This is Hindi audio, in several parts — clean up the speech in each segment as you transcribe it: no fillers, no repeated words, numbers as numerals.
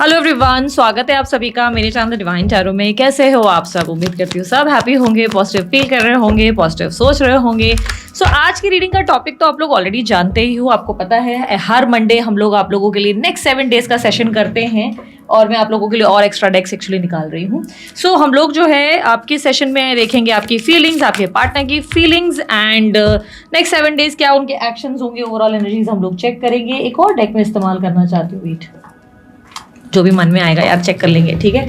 हेलो एवरीवन, स्वागत है आप सभी का मेरे चैनल डिवाइन टैरो में। कैसे हो आप सब? उम्मीद करती हूँ सब हैप्पी होंगे, पॉजिटिव फील कर रहे होंगे, पॉजिटिव सोच रहे होंगे। सो आज की रीडिंग का टॉपिक तो आप लोग ऑलरेडी जानते ही हो, आपको पता है हर मंडे हम लोग आप लोगों के लिए नेक्स्ट 7 डेज का सेशन करते हैं और मैं आप लोगों के लिए और एक्स्ट्रा डेक्स एक्चुअली निकाल रही हूँ। सो हम लोग जो है आपके सेशन में देखेंगे आपकी फीलिंग्स, आपके पार्टनर की फीलिंग्स एंड नेक्स्ट 7 डेज क्या उनके एक्शंस होंगे, ओवरऑल एनर्जीज हम लोग चेक करेंगे। एक और डेक में इस्तेमाल करना चाहती हूँ, वेट जो भी मन में आएगा यार चेक कर लेंगे, ठीक है।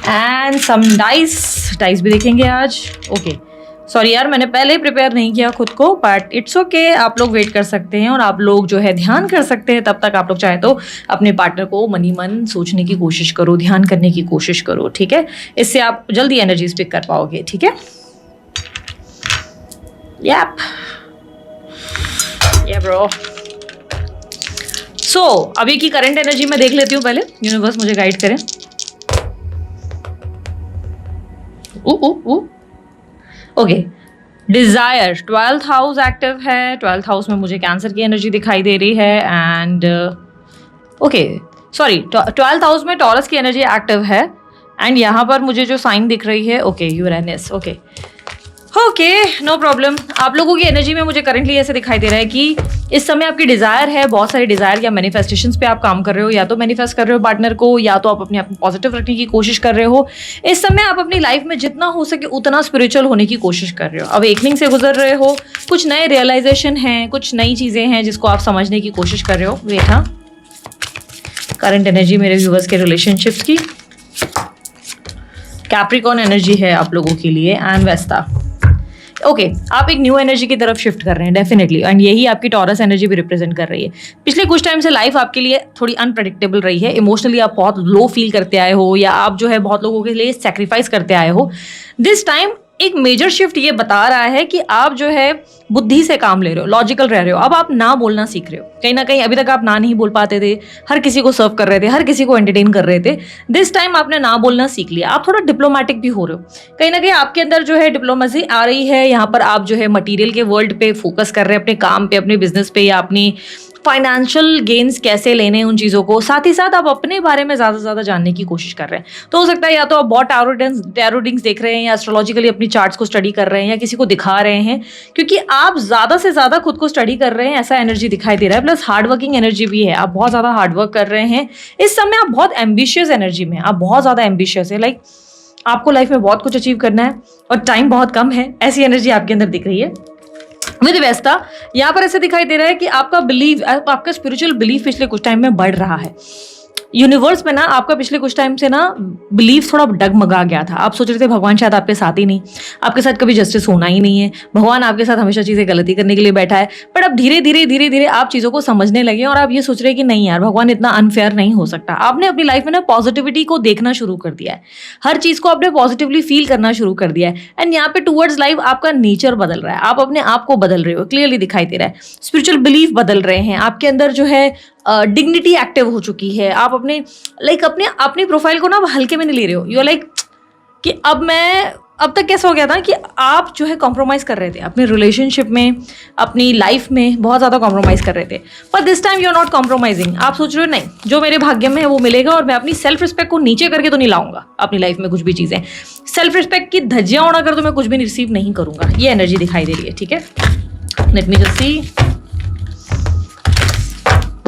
एंड सम डाइस भी देखेंगे आज। ओके सॉरी यार, मैंने पहले ही प्रिपेयर नहीं किया खुद को, बट इट्स ओके। आप लोग वेट कर सकते हैं और आप लोग जो है ध्यान कर सकते हैं। तब तक आप लोग चाहे तो अपने पार्टनर को मनी मन सोचने की कोशिश करो, ध्यान करने की कोशिश करो, ठीक है। इससे आप जल्दी एनर्जीज पिक कर पाओगे, ठीक है। यप या ब्रो। सो अभी की करंट एनर्जी मैं देख लेती हूँ पहले, यूनिवर्स मुझे गाइड करें। Okay, Dzire 12th house active है। 12th हाउस में मुझे कैंसर की एनर्जी दिखाई दे रही है and okay sorry 12th house में टॉरस की एनर्जी एक्टिव है एंड यहाँ पर मुझे जो साइन दिख रही है okay Uranus. Okay no problem. आप लोगों की एनर्जी में मुझे करंटली ऐसे दिखाई दे रहा है कि इस समय आपकी डिजायर है, बहुत सारे डिजायर या मैनिफेस्टेशंस पे आप काम कर रहे हो, या तो मैनिफेस्ट कर रहे हो पार्टनर को, या तो आप अपने आप को पॉजिटिव रखने की कोशिश कर रहे हो। इस समय आप अपनी लाइफ में जितना हो सके उतना स्पिरिचुअल होने की कोशिश कर रहे हो, अवेकनिंग से गुजर रहे हो, कुछ नए रियलाइजेशन हैं, कुछ नई चीजें हैं जिसको आप समझने की कोशिश कर रहे हो। वेट, हाँ, करंट एनर्जी मेरे व्यूअर्स के रिलेशनशिप्स की। कैप्रिकॉर्न एनर्जी है आप लोगों के लिए एंड वेस्टा। ओके आप एक न्यू एनर्जी की तरफ शिफ्ट कर रहे हैं डेफिनेटली, एंड यही आपकी टॉरस एनर्जी भी रिप्रेजेंट कर रही है। पिछले कुछ टाइम से लाइफ आपके लिए थोड़ी अनप्रेडिक्टेबल रही है, इमोशनली आप बहुत लो फील करते आए हो, या आप जो है बहुत लोगों के लिए सेक्रीफाइस करते आए हो। दिस टाइम एक मेजर शिफ्ट ये बता रहा है कि आप जो है बुद्धि से काम ले रहे हो, लॉजिकल रह रहे हो। अब आप ना बोलना सीख रहे हो। कहीं ना कहीं अभी तक आप ना नहीं बोल पाते थे, हर किसी को सर्व कर रहे थे, हर किसी को एंटरटेन कर रहे थे। दिस टाइम आपने ना बोलना सीख लिया। आप थोड़ा डिप्लोमेटिक भी हो रहे हो, कहीं ना कहीं आपके अंदर जो है डिप्लोमेसी आ रही है। यहाँ पर आप जो है मटीरियल के वर्ल्ड पे फोकस कर रहे हैं, अपने काम पे, अपने बिजनेस पे, या अपनी फाइनेंशियल गेन्स कैसे लेने उन चीज़ों को। साथ ही साथ आप अपने बारे में ज़्यादा से ज़्यादा जानने की कोशिश कर रहे हैं। तो हो सकता है या तो आप बहुत टैरो रीडिंग्स देख रहे हैं, या एस्ट्रोलॉजिकली अपनी चार्ट्स को स्टडी कर रहे हैं, या किसी को दिखा रहे हैं, क्योंकि आप ज़्यादा से ज़्यादा खुद को स्टडी कर रहे हैं, ऐसा एनर्जी दिखाई दे रहा है। प्लस हार्ड वर्किंग एनर्जी भी है, आप बहुत ज़्यादा हार्ड वर्क कर रहे हैं इस समय। आप बहुत एम्बिशियस एनर्जी में, आप बहुत ज़्यादा एम्बिशियस है, लाइक आपको लाइफ में बहुत कुछ अचीव करना है और टाइम बहुत कम है, ऐसी एनर्जी आपके अंदर दिख रही है। विद वेस्टा यहाँ पर ऐसे दिखाई दे रहा है कि आपका बिलीव, आपका स्पिरिचुअल बिलीफ पिछले कुछ टाइम में बढ़ रहा है। यूनिवर्स में ना आपका पिछले कुछ टाइम से ना बिलीफ थोड़ा डगमगा गया था। आप सोच रहे थे भगवान शायद आपके साथ ही नहीं, आपके साथ कभी जस्टिस होना ही नहीं है, भगवान आपके साथ हमेशा चीज़ें गलती करने के लिए बैठा है। बट अब धीरे धीरे आप चीज़ों को समझने लगे और आप ये सोच रहे हैं कि नहीं यार, भगवान इतना अनफेयर नहीं हो सकता। आपने अपनी लाइफ में ना पॉजिटिविटी को देखना शुरू कर दिया है, हर चीज़ को आपने पॉजिटिवली फील करना शुरू कर दिया है। एंड यहाँ पे टूवर्ड्स लाइफ आपका नेचर बदल रहा है, आप अपने आप को बदल रहे हो, क्लियरली दिखाई दे रहा है। स्पिरिचुअल बिलीफ बदल रहे हैं, आपके अंदर जो है डिग्निटी एक्टिव हो चुकी है। आप अपने अपनी प्रोफाइल को ना हल्के में नहीं ले रहे हो। यू लाइक कि अब तक कैसा हो गया था कि आप जो है कॉम्प्रोमाइज़ कर रहे थे अपने रिलेशनशिप में, अपनी लाइफ में बहुत ज़्यादा कॉम्प्रोमाइज़ कर रहे थे। पर this time you are not compromising. आप सोच रहे हो नहीं, जो मेरे भाग्य में है वो मिलेगा, और मैं अपनी सेल्फ रिस्पेक्ट को नीचे करके तो नहीं लाऊंगा अपनी लाइफ में कुछ भी चीज़ें। सेल्फ रिस्पेक्ट की धज्जियां उड़ा कर तो मैं कुछ भी रिसीव नहीं करूंगा। ये एनर्जी दिखाई दे रही है, ठीक है। लेट मी जस्ट सी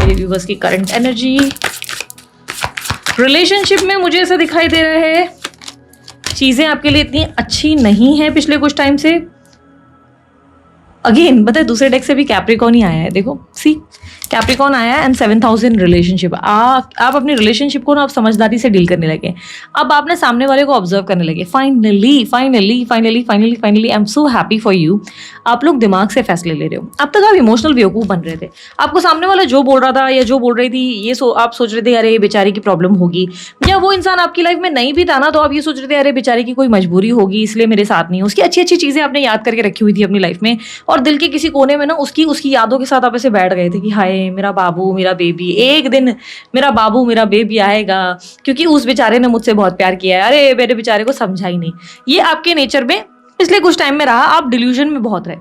मेरे व्यूअर्स की करंट एनर्जी। रिलेशनशिप में मुझे ऐसा दिखाई दे रहा है चीज़ें आपके लिए इतनी अच्छी नहीं है पिछले कुछ टाइम से। अगेन बताए दूसरे डेक से भी कैप्रिकॉर्न ही आया है, देखो सी कैप्रिकॉर्न आया है and 7th house in relationship. आप अपनी रिलेशनशिप को ना आप समझदारी से डील करने लगे। अब आपने सामने वाले को ऑब्जर्व करने लगे। Finally I am so happy for you. आप लोग दिमाग से फैसले ले रहे हो। अब तक आप इमोशनल बेवकूफ़ बन रहे थे। आपको सामने वाला जो बोल रहा था या जो बोल रही थी, ये आप सोच रहे थे अरे बेचारी की प्रॉब्लम होगी, या वो इंसान आपकी लाइफ में नहीं भी था ना, तो आप ये सोच रहे थे अरे बेचारी की कोई मजबूरी होगी इसलिए मेरे साथ नहीं। उसकी अच्छी अच्छी चीज़ें आपने याद करके रखी हुई थी अपनी लाइफ में, और दिल के किसी कोने में ना उसकी यादों के साथ आप ऐसे बैठ गए थे कि हाय मेरा बाबू मेरा बेबी, एक दिन मेरा बाबू मेरा बेबी आएगा, क्योंकि उस बेचारे ने मुझसे बहुत प्यार किया है, अरे मेरे बेचारे को समझा ही नहीं। ये आपके नेचर में पिछले कुछ टाइम में रहा। आप डिल्यूजन में बहुत रहे,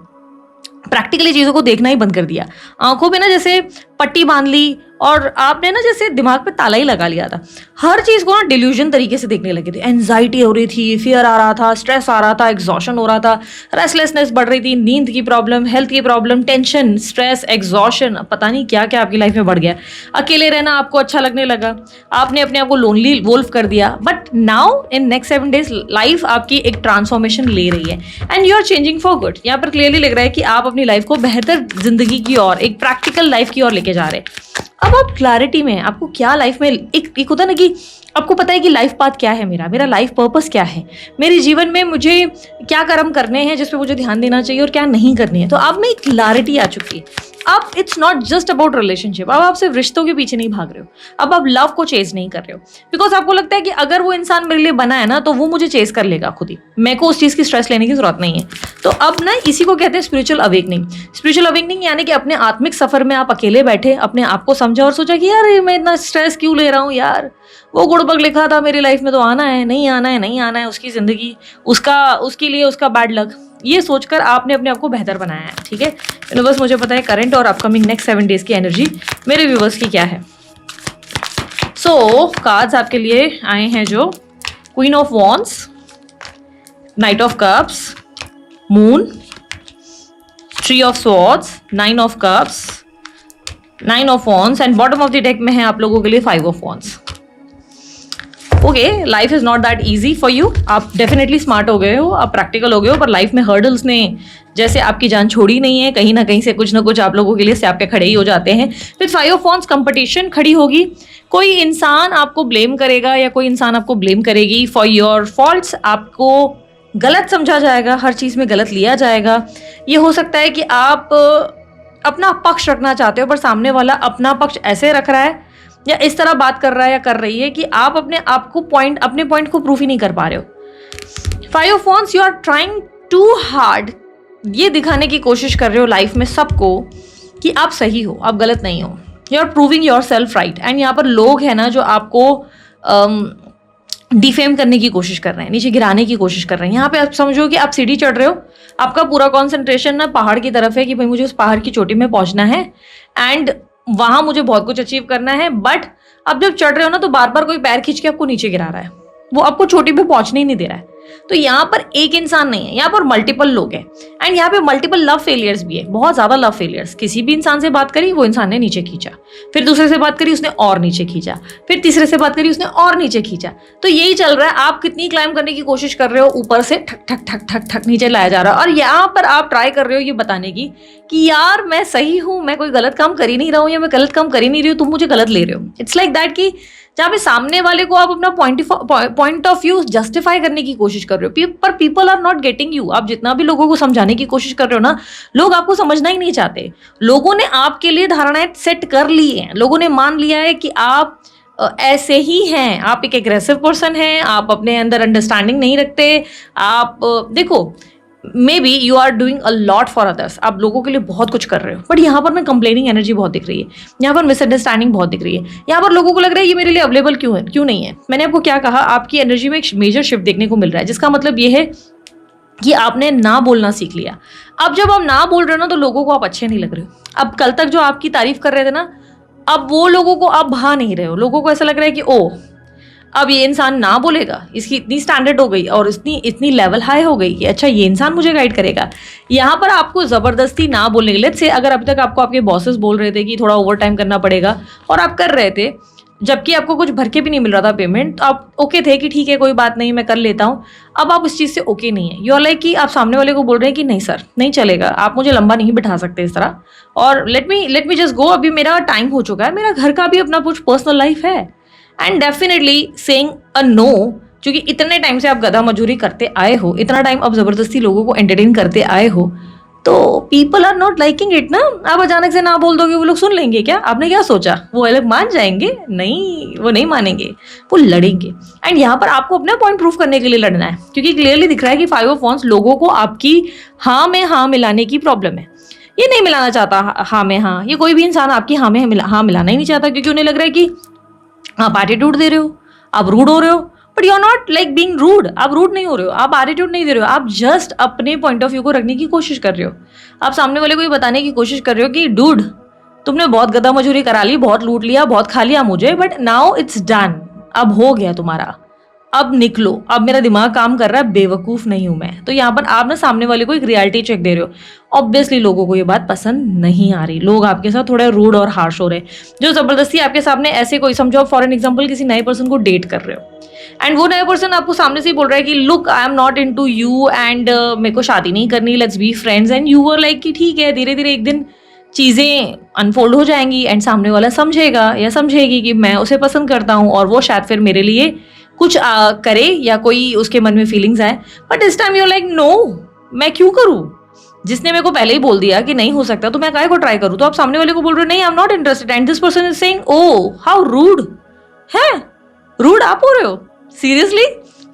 प्रैक्टिकली चीज़ों को देखना ही बंद कर दिया। आंखों पे ना जैसे पट्टी बांध ली और आपने ना जैसे दिमाग पे ताला ही लगा लिया था, हर चीज़ को ना डिल्यूजन तरीके से देखने लगे थे। एंजाइटी हो रही थी, फियर आ रहा था, स्ट्रेस आ रहा था, एग्जॉशन हो रहा था, रेस्टलेसनेस बढ़ रही थी, नींद की प्रॉब्लम, हेल्थ की प्रॉब्लम, टेंशन, स्ट्रेस, एग्जॉशन, पता नहीं क्या क्या आपकी लाइफ में बढ़ गया। अकेले रहना आपको अच्छा लगने लगा, आपने अपने आप को लोनली वोल्फ कर दिया। But now in next 7 days life आपकी एक ट्रांसफॉर्मेशन ले रही है and you are changing for good. यहाँ पर क्लियरली लग रहा है कि आप अपनी लाइफ को बेहतर जिंदगी की ओर, एक प्रैक्टिकल लाइफ की ओर लेके जा रहे हैं। अब आप क्लैरिटी में हैं, आपको क्या लाइफ में एक होता ना कि आपको पता है कि लाइफ पाथ क्या है, मेरा लाइफ पर्पस क्या है, मेरे जीवन में मुझे क्या कर्म करने हैं जिस पे मुझे ध्यान देना चाहिए और क्या नहीं करनी है। तो आप में एक क्लैरिटी आ चुकी है। अब it's not just about relationship, अब आप सिर्फ रिश्तों के पीछे नहीं भाग रहे हो, अब आप लव को चेज नहीं कर रहे हो, बिकॉज आपको लगता है कि अगर वो इंसान मेरे लिए बना है ना तो वो मुझे चेज कर लेगा खुद ही, मेरे को उस चीज़ की स्ट्रेस लेने की जरूरत नहीं है। तो अब ना इसी को कहते हैं स्पिरिचुअल अवेकनिंग। स्पिरिचुअल अवेकनिंग यानी कि अपने आत्मिक सफर में आप अकेले बैठे अपने आप को समझा और सोचा कि यार मैं इतना स्ट्रेस क्यों ले रहा हूँ यार, वो गुड़बग लिखा था मेरी लाइफ में तो आना है नहीं आना है नहीं आना है, उसकी ज़िंदगी उसके लिए उसका बैड लक, ये सोचकर आपने अपने आप को बेहतर बनाया है। ठीक है, यूनिवर्स मुझे पता है करंट और अपकमिंग नेक्स्ट 7 days की एनर्जी मेरे व्यूवर्स की क्या है। सो कार्ड्स आपके लिए आए हैं जो queen of wands, night of cups, moon, three of swords, 9 of cups, 9 of wands and bottom of the deck में है आप लोगों के लिए 5 of wands. Okay, life is not that easy for you, आप डेफिनेटली स्मार्ट हो गए हो, आप प्रैक्टिकल हो गए हो, पर लाइफ में हर्डल्स ने जैसे आपकी जान छोड़ी नहीं है, कहीं ना कहीं से कुछ ना कुछ आप लोगों के लिए स्टेप पे खड़े ही हो जाते हैं। फिर 5 ऑफ वॉन्ड्स कंपटीशन खड़ी होगी, कोई इंसान आपको ब्लेम करेगा या कोई इंसान आपको ब्लेम करेगी फॉर योर फॉल्ट्स, आपको गलत समझा जाएगा, हर चीज़ में गलत लिया जाएगा। ये हो सकता है कि आप अपना पक्ष रखना चाहते हो पर सामने वाला अपना पक्ष ऐसे रख रहा है या इस तरह बात कर रहा है या कर रही है कि आप अपने पॉइंट को प्रूफ ही नहीं कर पा रहे हो। 5 of wands, you are trying too hard, ये दिखाने की कोशिश कर रहे हो लाइफ में सबको कि आप सही हो, आप गलत नहीं हो, you are proving yourself right. And यहाँ पर लोग हैं ना जो आपको डिफेम करने की कोशिश कर रहे हैं, नीचे गिराने की कोशिश कर रहे हैं। यहाँ पे आप समझो कि आप सीढ़ी चढ़ रहे हो, आपका पूरा कॉन्सेंट्रेशन ना पहाड़ की तरफ है कि भाई मुझे उस पहाड़ की चोटी में पहुंचना है एंड वहां मुझे बहुत कुछ अचीव करना है। बट अब जब चढ़ रहे हो ना तो बार बार कोई पैर खींच के आपको नीचे गिरा रहा है, वो आपको चोटी पे पहुंचने ही नहीं दे रहा है। तो यहाँ पर एक इंसान नहीं है, यहाँ पर मल्टीपल लोग हैं एंड यहाँ पे मल्टीपल लव फेलियर्स भी है, बहुत ज्यादा लव फेलियर्स। किसी भी इंसान से बात करी वो इंसान ने नीचे खींचा, फिर दूसरे से बात करी उसने और नीचे खींचा, फिर तीसरे से बात करी उसने और नीचे खींचा। तो यही चल रहा है, आप कितनी क्लाइम करने की कोशिश कर रहे हो, ऊपर से ठक ठक ठक ठक ठक नीचे लाया जा रहा है। और यहाँ पर आप ट्राई कर रहे हो ये बताने की कि यार मैं सही हूँ, मैं कोई गलत काम कर ही नहीं रहा हूँ या मैं गलत काम कर ही नहीं रही हूँ, तुम मुझे गलत ले रहे हो। इट्स लाइक दैट कि जहाँ पे सामने वाले को आप अपना पॉइंट ऑफ व्यू जस्टिफाई करने की कोशिश कर रहे हो, पर people are not getting you. आप जितना भी लोगों को समझाने की कोशिश कर रहे हो ना, लोग आपको समझना ही नहीं चाहते। लोगों ने आपके लिए धारणाएं सेट कर ली हैं, लोगों ने मान लिया है कि आप ऐसे ही हैं, आप एक एग्रेसिव पर्सन हैं, आप अपने अंदर अंडरस्टैंडिंग नहीं रखते। आप देखो, maybe you are doing a lot for others, आप लोगों के लिए बहुत कुछ कर रहे हो, बट यहाँ पर ना कंप्लेनिंग एनर्जी बहुत दिख रही है, यहाँ पर मिसअंडरस्टैंडिंग बहुत दिख रही है। यहाँ पर लोगों को लग रहा है ये मेरे लिए अवेलेबल क्यों नहीं है। मैंने आपको क्या कहा, आपकी एनर्जी में एक मेजर शिफ्ट देखने को मिल रहा है, जिसका मतलब ये है कि आपने ना बोलना सीख लिया। अब जब आप ना बोल रहे हो ना तो लोगों को आप अच्छे नहीं लग रहे हो। अब कल तक जो आपकी तारीफ कर रहे थे ना, अब वो लोगों को आप भा नहीं रहे हो। लोगों को ऐसा लग रहा है कि ओ अब ये इंसान ना बोलेगा, इसकी इतनी स्टैंडर्ड हो गई और इतनी लेवल हाई हो गई कि अच्छा ये इंसान मुझे गाइड करेगा। यहाँ पर आपको ज़बरदस्ती ना बोलने के लिए से, अगर अभी तक आपको आपके बॉसेस बोल रहे थे कि थोड़ा ओवर टाइम करना पड़ेगा और आप कर रहे थे, जबकि आपको कुछ भर के भी नहीं मिल रहा था पेमेंट, तो आप ओके थे कि ठीक है कोई बात नहीं मैं कर लेता हूँ। अब आप इस चीज़ से ओके नहीं है, यू आर लाइक कि आप सामने वाले को बोल रहे हैं कि नहीं सर नहीं चलेगा, आप मुझे लंबा नहीं बिठा सकते इस तरह, और लेट मी जस्ट गो, अभी मेरा टाइम हो चुका है, मेरा घर का भी अपना कुछ पर्सनल लाइफ है। And definitely saying a no, क्योंकि इतने टाइम से आप गधा मजूरी करते आए हो, इतना टाइम आप जबरदस्ती लोगों को एंटरटेन करते आए हो, तो people are not liking it ना। आप अचानक से ना बोल दोगे, वो लोग सुन लेंगे क्या? आपने क्या सोचा वो अलग मान जाएंगे? नहीं, वो नहीं मानेंगे, वो लड़ेंगे। एंड यहाँ पर आपको अपना पॉइंट प्रूफ करने के लिए लड़ना है, क्योंकि क्लियरली दिख रहा है कि 5 ऑफ वॉन्ड्स लोगों को आपकी हाँ में हाँ मिलाने की प्रॉब्लम है। ये नहीं मिलाना चाहता हाँ में हाँ, ये कोई भी इंसान आपकी हाँ में हाँ मिलाना ही नहीं चाहता, क्योंकि उन्हें लग रहा है कि आप एटीट्यूड दे रहे हो, आप रूड हो रहे हो। But you are not like being rude, आप रूड नहीं हो रहे हो, आप एटीट्यूड नहीं दे रहे हो, आप जस्ट अपने पॉइंट ऑफ व्यू को रखने की कोशिश कर रहे हो। आप सामने वाले को ये बताने की कोशिश कर रहे हो कि डूड तुमने बहुत गधा मजूरी करा ली, बहुत लूट लिया, बहुत खा लिया मुझे, बट नाउ इट्स डन, अब हो गया तुम्हारा, अब निकलो, अब मेरा दिमाग काम कर रहा है, बेवकूफ़ नहीं हूं मैं। तो यहाँ पर आप ना सामने वाले को एक रियलिटी चेक दे रहे हो। ऑब्वियसली लोगों को ये बात पसंद नहीं आ रही, लोग आपके साथ थोड़े रूड और हार्श हो रहे हैं, जो ज़बरदस्ती आपके सामने ऐसे कोई, समझो फॉर एन एग्जाम्पल किसी नए पर्सन को डेट कर रहे हो एंड वो नया पर्सन आपको सामने से ही बोल रहा है कि look I am not into you and मेरे को शादी नहीं करनी, let's be friends, and you were like कि ठीक है, धीरे धीरे एक दिन चीज़ें अनफोल्ड हो जाएंगी एंड सामने वाला समझेगा या समझेगी कि मैं उसे पसंद करता हूँ और वो शायद फिर मेरे लिए कुछ करे या कोई उसके मन में फीलिंग्स आए, बट इस टाइम यू लाइक नो, मैं क्यों करूँ, जिसने मेरे को पहले ही बोल दिया कि नहीं हो सकता तो मैं काहे को ट्राई करूँ। तो आप सामने वाले को बोल रहे हो नहीं I am not interested and this person is saying oh how rude है, रूड आप हो रहे हो सीरियसली।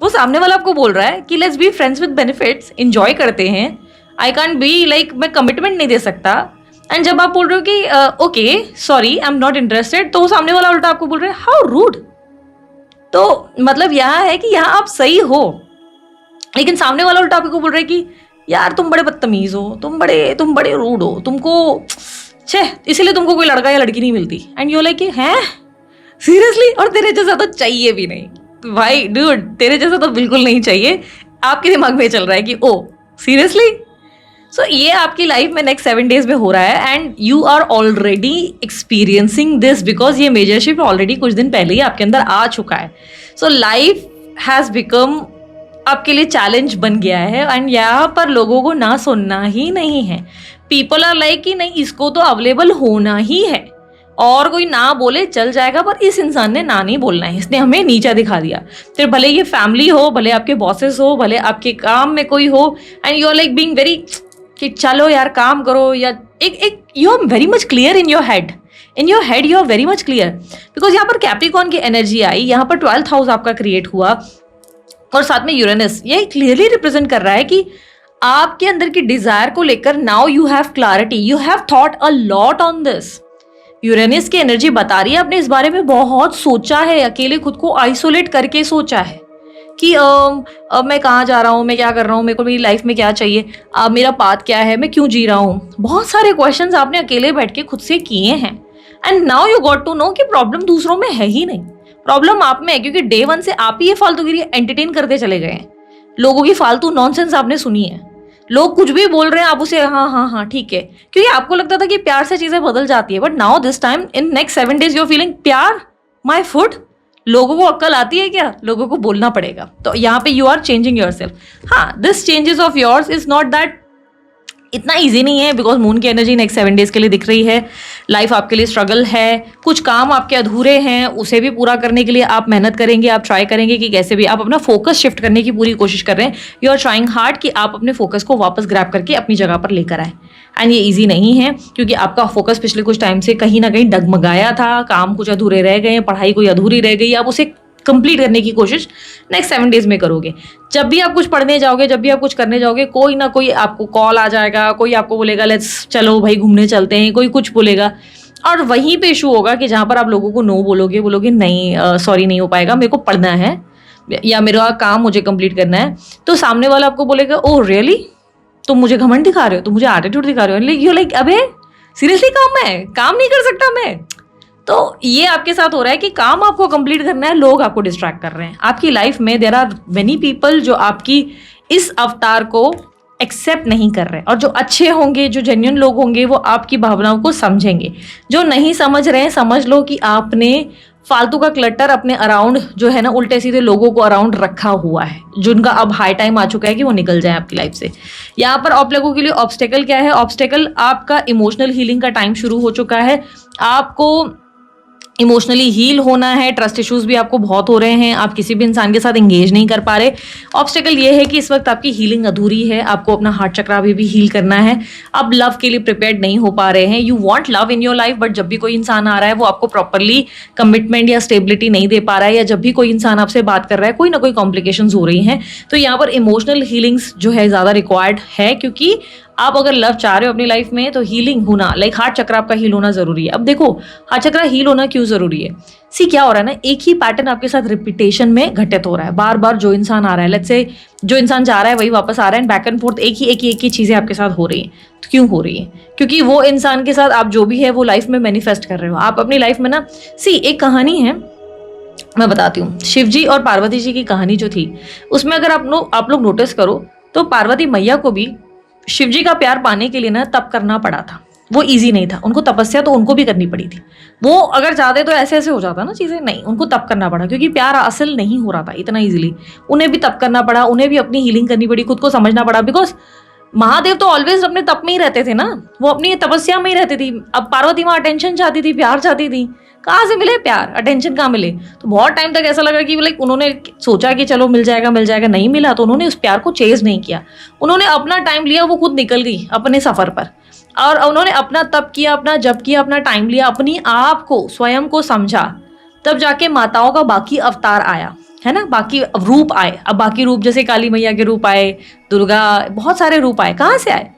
वो सामने वाला आपको बोल रहा है कि let's be friends with benefits, enjoy करते हैं, आई कैन बी लाइक मैं कमिटमेंट नहीं दे सकता, एंड जब आप बोल रहे हो कि okay sorry I am not interested, तो वो सामने वाला उल्टा आपको बोल रहा है हाउ रूड। तो मतलब यहाँ है कि यहाँ आप सही हो, लेकिन सामने वाला उल्टा आपको बोल रहा है कि यार तुम बड़े बदतमीज हो, तुम बड़े रूड हो, तुमको छे इसीलिए तुमको कोई लड़का या लड़की नहीं मिलती, एंड यू लाइक हैं सीरियसली, और तेरे जैसा तो चाहिए भी नहीं भाई डूड, तेरे जैसा तो बिल्कुल नहीं चाहिए। आपके दिमाग में चल रहा है कि ओ सीरियसली। सो ये आपकी लाइफ में नेक्स्ट 7 days में हो रहा है and you are already experiencing this because ये मेजर शिफ्ट ऑलरेडी कुछ दिन पहले ही आपके अंदर आ चुका है। सो लाइफ हैज़ बिकम आपके लिए चैलेंज बन गया है एंड यहाँ पर लोगों को ना सुनना ही नहीं है। पीपल आर लाइक कि नहीं इसको तो अवेलेबल होना ही है, और कोई ना बोले चल जाएगा, पर इस इंसान ने ना नहीं बोलना है, इसने हमें नीचा दिखा दिया। फिर भले ये फैमिली हो, भले आपके बॉसेस हो, भले आपके काम में कोई हो, and you are like being very कि चलो यार काम करो, या एक you are very much clear in your head, you are very much clear because यहाँ पर कैप्रिकॉर्न की एनर्जी आई, यहाँ पर 12th हाउस आपका क्रिएट हुआ और साथ में यूरेनस, ये क्लियरली रिप्रेजेंट कर रहा है कि आपके अंदर की डिजायर को लेकर now you have clarity, you have thought a lot on this. Uranus की एनर्जी बता रही है आपने इस बारे में बहुत सोचा है, अकेले खुद को आइसोलेट करके सोचा है कि अब मैं कहाँ जा रहा हूँ, मैं क्या कर रहा हूँ, मेरे को मेरी लाइफ में क्या चाहिए, अब मेरा पाथ क्या है, मैं क्यों जी रहा हूँ। बहुत सारे क्वेश्चंस आपने अकेले बैठ के खुद से किए हैं and now you got to know कि प्रॉब्लम दूसरों में है ही नहीं, प्रॉब्लम आप में है, क्योंकि डे 1 से आप ही ये फालतूगिरी एंटरटेन करते चले गए हैं। लोगों की फालतू नॉनसेंस आपने सुनी है, लोग कुछ भी बोल रहे हैं आप उसे हाँ हाँ हाँ ठीक है, क्योंकि आपको लगता था कि प्यार से चीजें बदल जाती है, but now this time in next 7 days you are feeling प्यार माई फूड। लोगों को अक्ल आती है क्या, लोगों को बोलना पड़ेगा। तो यहाँ पे you are changing yourself. हाँ this changes of yours is not that इतना इजी नहीं है बिकॉज मून की एनर्जी नेक्स्ट 7 days के लिए दिख रही है। लाइफ आपके लिए स्ट्रगल है, कुछ काम आपके अधूरे हैं, उसे भी पूरा करने के लिए आप मेहनत करेंगे, आप ट्राई करेंगे कि कैसे भी आप अपना फोकस शिफ्ट करने की पूरी कोशिश कर रहे हैं। यू आर ट्राइंग हार्ड कि आप अपने फोकस को वापस ग्रैब करके अपनी जगह पर लेकर आए, एंड ये ईजी नहीं है क्योंकि आपका फोकस पिछले कुछ टाइम से कहीं ना कहीं डगमगाया था, काम कुछ अधूरे रह गए, पढ़ाई कोई अधूरी रह गई, आप उसे कंप्लीट करने की कोशिश नेक्स्ट 7 days में करोगे। जब भी आप कुछ पढ़ने जाओगे, जब भी आप कुछ करने जाओगे, कोई ना कोई आपको कॉल आ जाएगा, कोई आपको बोलेगा लेट्स चलो भाई घूमने चलते हैं, कोई कुछ बोलेगा, और वहीं पे इशू होगा कि जहाँ पर आप लोगों को नो बोलोगे नहीं सॉरी नहीं हो पाएगा, मेरे को पढ़ना है या मेरा काम मुझे कंप्लीट करना है, तो सामने वाला आपको बोलेगा ओह रियली तुम मुझे घमंड दिखा रहे हो, तुम मुझे एटीट्यूड दिखा रहे हो, यू लाइक अबे सीरियसली काम नहीं कर सकता मैं। तो ये आपके साथ हो रहा है कि काम आपको कंप्लीट करना है, लोग आपको डिस्ट्रैक्ट कर रहे हैं। आपकी लाइफ में देयर आर मेनी पीपल जो आपकी इस अवतार को एक्सेप्ट नहीं कर रहे, और जो अच्छे होंगे, जो जेन्युइन लोग होंगे, वो आपकी भावनाओं को समझेंगे। जो नहीं समझ रहे हैं, समझ लो कि आपने फालतू का क्लटर अपने अराउंड जो है ना, उल्टे सीधे लोगों को अराउंड रखा हुआ है, जिनका अब हाई टाइम आ चुका है कि वो निकल जाए आपकी लाइफ से। यहाँ पर आप लोगों के लिए ऑब्स्टेकल क्या है, ऑब्स्टेकल आपका इमोशनल हीलिंग का टाइम शुरू हो चुका है। आपको इमोशनली हील होना है, ट्रस्ट इश्यूज भी आपको बहुत हो रहे हैं, आप किसी भी इंसान के साथ एंगेज नहीं कर पा रहे। ऑब्स्टेकल ये है कि इस वक्त आपकी हीलिंग अधूरी है, आपको अपना हार्ट चक्र भी हील करना है। आप लव के लिए प्रिपेयर्ड नहीं हो पा रहे हैं, you want love in your life, but जब भी कोई इंसान आ रहा है वो आपको प्रॉपरली कमिटमेंट या स्टेबिलिटी नहीं दे पा रहा है, या जब भी कोई इंसान आपसे बात कर रहा है कोई ना कोई कॉम्प्लिकेशंस हो रही हैं। तो यहाँ पर इमोशनल हीलिंग्स जो है ज़्यादा रिक्वायर्ड है, क्योंकि आप अगर लव चाह रहे हो अपनी लाइफ में तो हीलिंग होना, लाइक हार्ट चक्र आपका हील होना जरूरी है। अब देखो हार्ट चक्र हील होना क्यों जरूरी है, सी क्या हो रहा है ना, एक ही पैटर्न आपके साथ रिपीटेशन में घटित हो रहा है, बार बार जो इंसान आ रहा है, लेट्स से जो इंसान जा रहा है वही वापस आ रहा है, बैक एंड फोर्थ एक ही चीजें आपके साथ हो रही हैं। तो क्यों हो रही है, क्योंकि वो इंसान के साथ आप जो भी है वो लाइफ में मैनिफेस्ट कर रहे हो। आप अपनी लाइफ में ना, सी एक कहानी है मैं बताती हूँ, शिव जी और पार्वती जी की कहानी जो थी उसमें अगर आप लोग नोटिस करो तो पार्वती मैया को भी शिव जी का प्यार पाने के लिए ना तप करना पड़ा था। वो इजी नहीं था, उनको तपस्या तो उनको भी करनी पड़ी थी। वो अगर चाहते तो ऐसे ऐसे हो जाता ना चीज़ें, नहीं, उनको तप करना पड़ा क्योंकि प्यार हासिल नहीं हो रहा था इतना इजीली। उन्हें भी तप करना पड़ा, उन्हें भी अपनी हीलिंग करनी पड़ी, खुद को समझना पड़ा, बिकॉज महादेव तो ऑलवेज अपने तप में ही रहते थे ना, वो अपनी तपस्या में ही रहती थी। अब पार्वती माँ अटेंशन चाहती थी, प्यार चाहती थी, कहाँ से मिले प्यार, अटेंशन कहाँ मिले। तो बहुत टाइम तक ऐसा लगा कि लाइक उन्होंने सोचा कि चलो मिल जाएगा, नहीं मिला तो उन्होंने उस प्यार को चेज नहीं किया। उन्होंने अपना टाइम लिया, वो खुद निकल गई अपने सफर पर, और उन्होंने अपना तप किया, अपना जप किया, अपना टाइम लिया, अपनी आप को स्वयं को समझा, तब जाके माताओं का बाकी अवतार आया, है ना, बाकी रूप आए। अब बाकी रूप जैसे काली मैया के रूप आए, दुर्गा, बहुत सारे रूप आए। कहाँ से आए?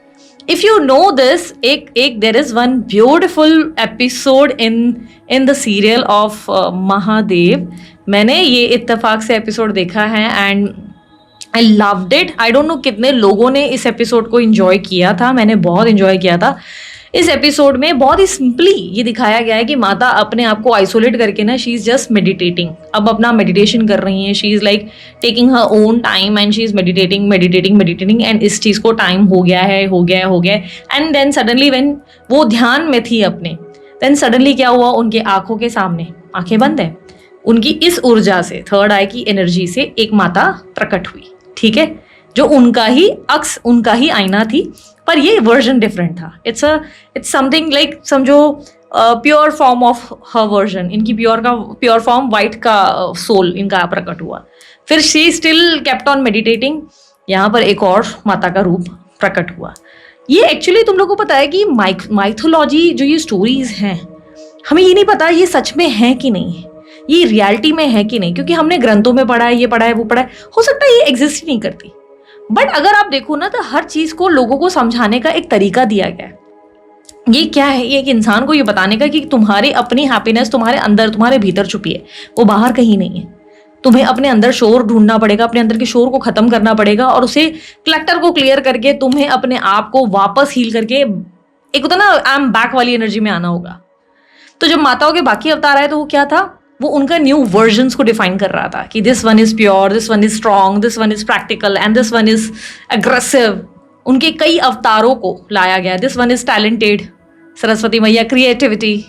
इफ यू नो दिस, एक there is one beautiful episode in the serial of Mahadev. मैंने ये इत्तेफाक से एपिसोड देखा है and I loved it. I don't know कितने लोगों ने इस एपिसोड को एंजॉय किया था, मैंने बहुत एंजॉय किया था। इस एपिसोड में बहुत ही सिंपली ये दिखाया गया है कि माता अपने आप को आइसोलेट करके ना, शी इज जस्ट मेडिटेटिंग, अब अपना मेडिटेशन कर रही हैं। She is like taking her own time and she is meditating and इस चीज़ को टाइम हो गया है एंड देन सडनली व्हेन वो ध्यान में थी अपने, देन सडनली क्या हुआ, उनके आंखों के सामने, आंखें बंद है, उनकी इस ऊर्जा से, थर्ड आई की एनर्जी से एक माता प्रकट हुई, ठीक है, जो उनका ही अक्स, उनका ही आईना थी, पर ये वर्जन डिफरेंट था। इट्स समथिंग लाइक समझो pure form of her version, इनकी प्योर फॉर्म वाइट का सोल इनका प्रकट हुआ। फिर she still kept on meditating, यहाँ पर एक और माता का रूप प्रकट हुआ। ये एक्चुअली तुम लोगों को पता है कि माइथोलॉजी जो ये स्टोरीज हैं, हमें ये नहीं पता ये सच में है कि नहीं है, ये रियलिटी में है कि नहीं, क्योंकि हमने ग्रंथों में पढ़ा है, ये पढ़ा है, वो पढ़ा है, हो सकता है ये एग्जिस्ट ही नहीं करती। बट अगर आप देखो ना तो हर चीज को लोगों को समझाने का एक तरीका दिया गया है। ये क्या है, ये एक इंसान को ये बताने का कि तुम्हारी अपनी हैप्पीनेस तुम्हारे अंदर, तुम्हारे भीतर छुपी है, वो बाहर कहीं नहीं है। तुम्हें अपने अंदर शोर ढूंढना पड़ेगा, अपने अंदर के शोर को खत्म करना पड़ेगा और उसे क्लटर को क्लियर करके तुम्हें अपने आप को वापस हील करके एक होता ना आई एम बैक वाली एनर्जी में आना होगा। तो जब माताओं के बाकी अवतार आए तो वो क्या था, वो उनका न्यू वर्जन्स को डिफाइन कर रहा था कि this one is pure, this one is strong, this one is practical and this one is aggressive. उनके कई अवतारों को लाया गया, this one is talented, Saraswati मैया, क्रिएटिविटी,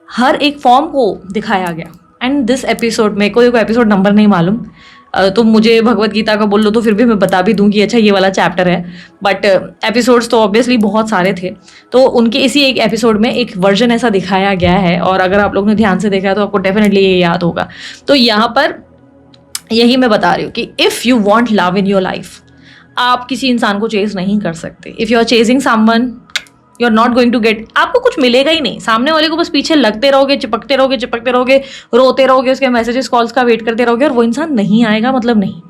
हर एक फॉर्म को दिखाया गया। एंड दिस एपिसोड में कोई एपिसोड नंबर नहीं मालूम, तो मुझे भगवत गीता का बोल लो तो फिर भी मैं बता भी दूँ कि अच्छा ये वाला चैप्टर है, बट एपिसोड्स तो ऑब्वियसली बहुत सारे थे। तो उनके इसी एक एपिसोड में एक वर्जन ऐसा दिखाया गया है, और अगर आप लोग ने ध्यान से देखा है तो आपको डेफिनेटली ये याद होगा। तो यहाँ पर यही मैं बता रही हूँ कि if you want love in your life, आप किसी इंसान को चेज नहीं कर सकते। If you are chasing someone, you are not going to get, आपको कुछ मिलेगा ही नहीं। सामने वाले को बस पीछे लगते रहोगे, चिपकते रहोगे, रोते रहोगे, उसके मैसेजेस कॉल्स का वेट करते रहोगे, और वो इंसान नहीं आएगा, मतलब नहीं।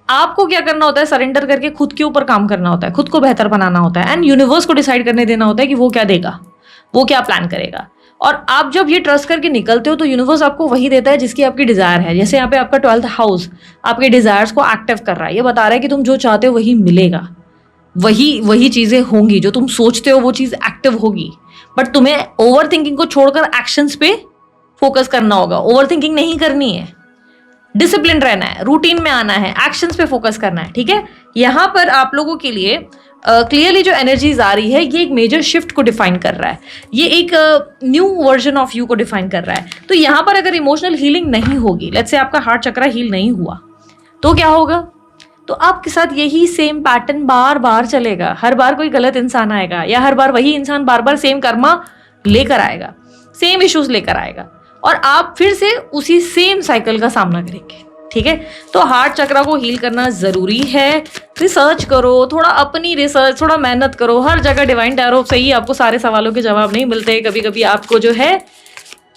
आपको क्या करना होता है, सरेंडर करके खुद के ऊपर काम करना होता है, खुद को बेहतर बनाना होता है, एंड यूनिवर्स को डिसाइड करने देना होता है कि वो क्या देगा, वो क्या प्लान करेगा। और आप जब ये ट्रस्ट करके निकलते हो तो यूनिवर्स आपको वही देता है जिसकी आपकी डिजायर है। जैसे यहाँ पे आपका 12th हाउस आपके डिजायर्स को एक्टिव कर रहा है, ये बता रहा है कि तुम जो चाहते हो वही मिलेगा, वही चीज़ें होंगी, जो तुम सोचते हो वो चीज़ एक्टिव होगी। बट तुम्हें ओवर थिंकिंग को छोड़कर एक्शंस पे फोकस करना होगा। ओवर थिंकिंग नहीं करनी है, डिसिप्लिन रहना है, रूटीन में आना है, एक्शंस पे फोकस करना है, ठीक है। यहाँ पर आप लोगों के लिए क्लियरली जो एनर्जीज आ रही है, ये एक मेजर शिफ्ट को डिफाइन कर रहा है, ये एक न्यू वर्जन ऑफ यू को डिफाइन कर रहा है। तो यहाँ पर अगर इमोशनल हीलिंग नहीं होगी, लेट्स से आपका हार्ट चक्र हील नहीं हुआ, तो क्या होगा, तो आपके साथ यही सेम पैटर्न बार बार चलेगा। हर बार कोई गलत इंसान आएगा, या हर बार वही इंसान बार बार सेम कर्मा लेकर आएगा, सेम इश्यूज लेकर आएगा, और आप फिर से उसी सेम साइकिल का सामना करेंगे, ठीक है। तो हार्ट चक्र को हील करना ज़रूरी है। रिसर्च करो, थोड़ा अपनी रिसर्च, थोड़ा मेहनत करो। हर जगह डिवाइन टैरो सही आपको सारे सवालों के जवाब नहीं मिलते। कभी कभी आपको जो है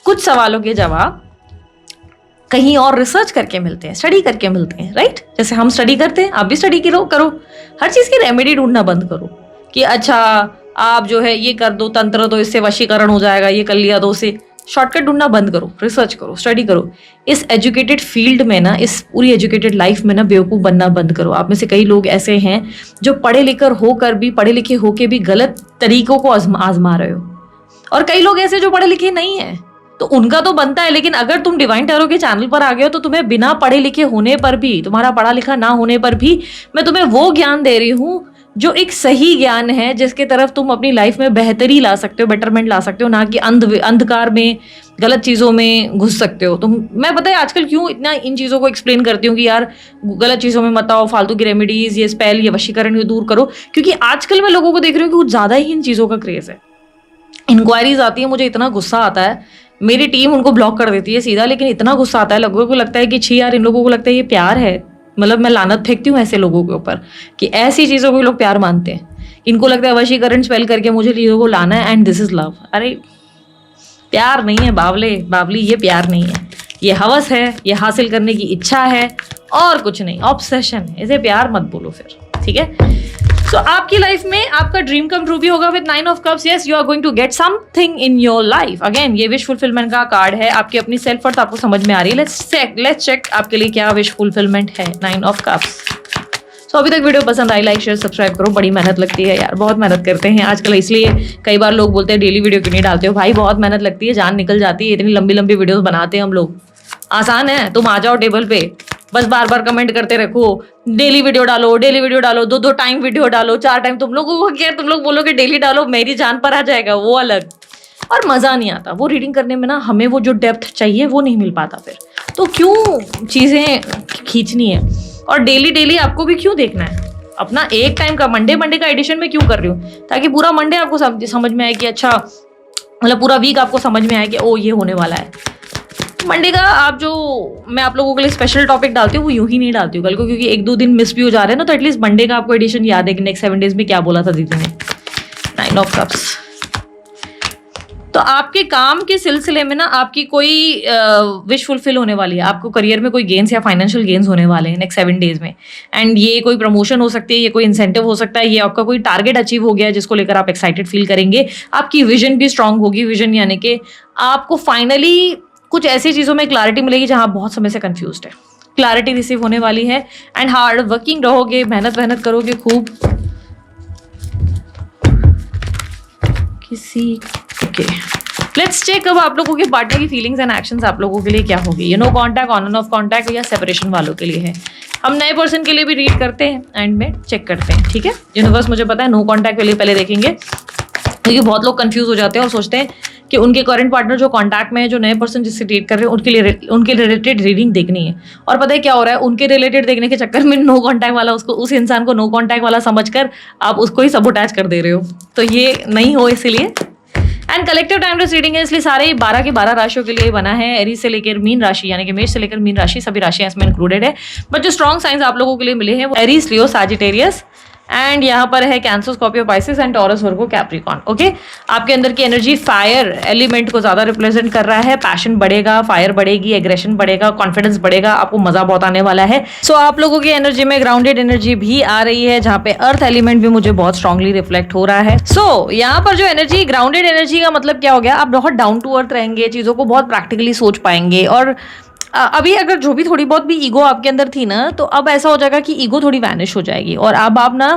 कुछ सवालों के जवाब कहीं और रिसर्च करके मिलते हैं, स्टडी करके मिलते हैं, राइट। जैसे हम स्टडी करते हैं, आप भी स्टडी करो। हर चीज़ की रेमेडी ढूंढना बंद करो। कि अच्छा आप जो है ये कर दो तंत्र, तो इससे वशीकरण हो जाएगा, ये कर लिया तो उससे। शॉर्टकट ढूंढना बंद करो, रिसर्च करो, स्टडी करो। इस एजुकेटेड फील्ड में ना, इस पूरी एजुकेटेड लाइफ में ना बेवकूफ़ बनना बंद करो। आप में से कई लोग ऐसे हैं जो पढ़े लिखे होकर भी गलत तरीकों को आजमा रहे हो, और कई लोग ऐसे जो पढ़े लिखे नहीं है, तो उनका तो बनता है। लेकिन अगर तुम डिवाइन टैरो के चैनल पर आ गए हो तो तुम्हें बिना पढ़े लिखे होने पर भी, तुम्हारा पढ़ा लिखा ना होने पर भी, मैं तुम्हें वो ज्ञान दे रही हूँ जो एक सही ज्ञान है, जिसके तरफ तुम अपनी लाइफ में बेहतरी ला सकते हो, बेटरमेंट ला सकते हो, ना कि अंधकार में गलत चीज़ों में घुस सकते हो तुम। मैं पता है आजकल क्यों इतना इन चीज़ों को एक्सप्लेन करती हूँ कि यार गलत चीज़ों में मत आओ, फालतू की रेमेडीज, ये स्पेल, ये वशीकरण, ये दूर करो, क्योंकि आजकल मैं लोगों को देख रही हूँ कि कुछ ज़्यादा ही इन चीज़ों का क्रेज़ है। इंक्वायरीज आती है, मुझे इतना गुस्सा आता है, मेरी टीम उनको ब्लॉक कर देती है सीधा, लेकिन इतना गुस्सा आता है, लोगों को लगता है कि छी यार, इन लोगों को लगता है ये प्यार है। मतलब मैं लानत फेंकती हूँ ऐसे लोगों के ऊपर कि ऐसी चीज़ों को लोग प्यार मानते हैं। इनको लगता है वशीकरण स्पेल करके मुझे चीज़ों को लाना है एंड दिस इज लव। अरे प्यार नहीं है बावले, बावली, ये प्यार नहीं है, ये हवस है, ये हासिल करने की इच्छा है और कुछ नहीं, ऑब्सेशन है। इसे प्यार मत बोलो फिर, ठीक है। सो आपकी लाइफ में आपका ड्रीम कम ट्रू भी होगा with 9 of cups. Yes, you are going to get something in your life. Again ये विश फुलफिलमेंट का कार्ड है, आपकी अपनी सेल्फ वर्थ आपको समझ में आ रही है। लेट्स चेक आपके लिए क्या विश फुलफिलमेंट है। 9 ऑफ कप्स। सो अभी तक वीडियो पसंद आई, लाइक शेयर सब्सक्राइब करो। बड़ी मेहनत लगती है यार, बहुत मेहनत करते हैं आजकल, इसलिए कई बार लोग बोलते हैं डेली वीडियो क्यों नहीं डालते हो। भाई बहुत मेहनत लगती है, जान निकल जाती है, इतनी लंबी लंबी वीडियोस बनाते हैं हम लोग। आसान है, तुम आ जाओ टेबल पे, बस बार बार कमेंट करते रखो, डेली वीडियो डालो, डेली वीडियो डालो, 2-2 टाइम वीडियो डालो, 4 टाइम। तुम लोगों को क्या, तुम लोग बोलोगे डेली डालो, मेरी जान पर आ जाएगा, वो अलग। और मज़ा नहीं आता वो रीडिंग करने में ना, हमें वो जो डेप्थ चाहिए वो नहीं मिल पाता फिर। तो क्यों चीज़ें खींचनी है, और डेली डेली आपको भी क्यों देखना है? अपना एक टाइम का मंडे का एडिशन में क्यों कर रही हूँ, ताकि पूरा मंडे आपको समझ में आए कि अच्छा, मतलब पूरा वीक आपको समझ में आए कि ओ ये होने वाला है। मंडे का आप जो मैं आप लोगों के लिए स्पेशल टॉपिक डालती हूँ वो यूं ही नहीं डालती हूँ कल को, क्योंकि 1-2 दिन मिस भी हो जा रहे हैं ना, तो एटलीस्ट मंडे का आपको एडिशन याद है कि नेक्स्ट 7 डेज में क्या बोला था दीदी ने। 9 ऑफ कप्स। तो आपके काम के सिलसिले में ना आपकी कोई विश फुलफिल होने वाली है। आपको करियर में कोई गेन्स या फाइनेंशियल गेन्स होने वाले हैं नेक्स्ट 7 डेज में। एंड ये कोई प्रमोशन हो सकती है, ये कोई इंसेंटिव हो सकता है, ये आपका कोई टारगेट अचीव हो गया जिसको लेकर आप एक्साइटेड फील करेंगे। आपकी विजन भी स्ट्रांग होगी। विजन यानी कि आपको फाइनली कुछ ऐसी चीज़ों में क्लैरिटी मिलेगी जहां आप बहुत समय से कंफ्यूज्ड है। क्लैरिटी रिसीव होने वाली है एंड हार्ड वर्किंग रहोगे, मेहनत करोगे खूब। ओके, लेट्स चेक अब आप लोगों के पार्टनर की फीलिंग्स एंड एक्शंस आप लोगों के लिए क्या होगी। ये no contact, on and off contact या सेपरेशन वालों के लिए है। हम नए पर्सन के लिए भी रीड करते हैं, एंड में चेक करते हैं, ठीक है। यूनिवर्स मुझे पता है नो कॉन्टैक्ट के लिए पहले देखेंगे, क्योंकि बहुत लोग कंफ्यूज हो जाते हैं और सोचते हैं कि उनके करंट पार्टनर जो कांटेक्ट में है, जो नए पर्सन जिससे डेट कर रहे हैं, उनके रिलेटेड रीडिंग देखनी है। और पता है क्या हो रहा है, उनके रिलेटेड देखने के चक्कर में नो कांटेक्ट वाला, उसको, उस इंसान को नो कांटेक्ट वाला समझकर आप उसको ही सबोटैच कर दे रहे हो। तो ये नहीं हो, इसीलिए। एंड कलेक्टिव टाइमलेस रीडिंग है, इसलिए सारे 12 के 12 राशियों के लिए बना है। एरीज से लेकर मीन राशि, यानी कि मेष से लेकर मीन राशि, सभी राशियां इसमें इंक्लूडेड है। बट जो स्ट्रॉन्ग साइंस आप लोगों के लिए मिले हैं वो एरीज, लियो, सैजिटेरियस, एंड यहाँ पर है cancer, Scorpio, Pisces and taurus, Virgo, Capricorn. Okay, आपके अंदर की एनर्जी फायर एलिमेंट को ज्यादा रिप्रेजेंट कर रहा है। पैशन बढ़ेगा, फायर बढ़ेगी, एग्रेशन बढ़ेगा, कॉन्फिडेंस बढ़ेगा, आपको मजा बहुत आने वाला है। सो आप लोगों की एनर्जी में ग्राउंडेड एनर्जी भी आ रही है, जहाँ पे अर्थ एलिमेंट भी मुझे बहुत स्ट्रांगली रिफ्लेक्ट हो रहा है। सो यहाँ पर जो एनर्जी, ग्राउंडेड एनर्जी का मतलब क्या हो गया, आप बहुत डाउन टू अर्थ रहेंगे, चीजों को बहुत प्रैक्टिकली सोच पाएंगे। और अभी अगर जो भी थोड़ी बहुत भी ईगो आपके अंदर थी ना, तो अब ऐसा हो जाएगा कि ईगो थोड़ी वैनिश हो जाएगी। और अब आप ना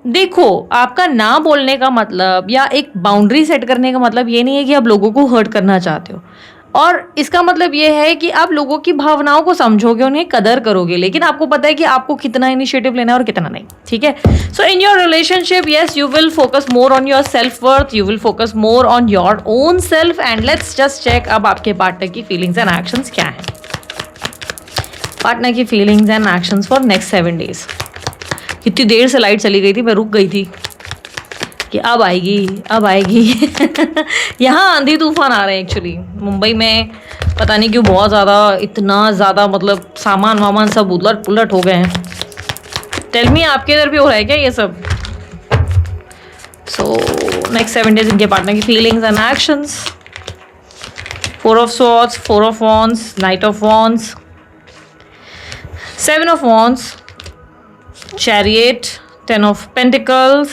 देखो, आपका ना बोलने का मतलब या एक बाउंड्री सेट करने का मतलब ये नहीं है कि आप लोगों को हर्ट करना चाहते हो, और इसका मतलब ये है कि आप लोगों की भावनाओं को समझोगे, उन्हें कदर करोगे, लेकिन आपको पता है कि आपको कितना इनिशिएटिव लेना है और कितना नहीं, ठीक है। So in your relationship, yes, you will focus more on your self worth, you will focus more on your own self. And let's just check अब आपके पार्टनर की फीलिंग्स एंड एक्शंस क्या है। पार्टनर की feelings and actions for next 7 days. कितनी देर से लाइट चली गई थी, मैं रुक गई थी कि अब आएगी यहाँ आंधी तूफान आ रहे हैं एक्चुअली मुंबई में, पता नहीं क्यों बहुत ज़्यादा, इतना ज़्यादा, मतलब सामान वामान सब उलट पुलट हो गए हैं। टेल मी, आपके इधर भी हो रहा है क्या ये सब? सो नेक्स्ट 7 डेज इनके पार्टनर की feelings and actions. 4 of swords, 4 of wands, night of wands, 7 of wands, Chariot, 10 of Pentacles,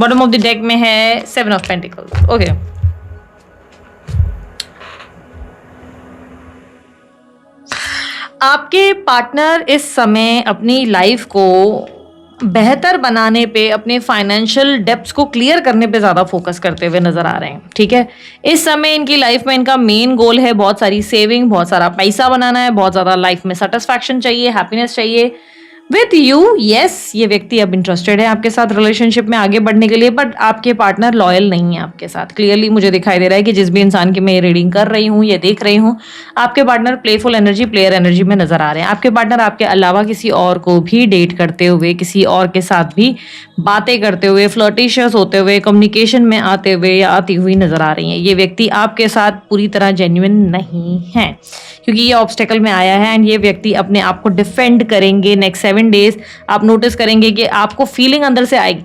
bottom of the deck में है 7 ऑफ पेंटिकल्स। ओके, आपके पार्टनर इस समय अपनी लाइफ को बेहतर बनाने पे, अपने फाइनेंशियल डेब्ट्स को क्लियर करने पे ज़्यादा फोकस करते हुए नज़र आ रहे हैं। ठीक है, इस समय इनकी लाइफ में इनका मेन गोल है बहुत सारी सेविंग, बहुत सारा पैसा बनाना है, बहुत ज़्यादा लाइफ में सेटिस्फैक्शन चाहिए, हैप्पीनेस चाहिए। विथ यू, यस, ये व्यक्ति अब इंटरेस्टेड है आपके साथ रिलेशनशिप में आगे बढ़ने के लिए, बट आपके पार्टनर लॉयल नहीं है आपके साथ। क्लियरली मुझे दिखाई दे रहा है कि जिस भी इंसान की मैं ये रीडिंग कर रही हूँ, ये देख रही हूँ, आपके partner playful energy, player energy में नजर आ रहे हैं। आपके पार्टनर आपके अलावा किसी और को भी डेट करते हुए, किसी और के साथ भी बातें करते हुए, फ्लर्टिशियस होते हुए, कम्युनिकेशन में आते हुए या आती हुई नजर आ रही हैं। ये व्यक्ति आपके साथ पूरी तरह जेन्युइन नहीं है, क्योंकि ये ऑब्स्टेकल में आया है, एंड ये व्यक्ति अपने आप को डिफेंड करेंगे नेक्स्ट 7 डेज। आप नोटिस करेंगे कि आपको फीलिंग अंदर से आएगी,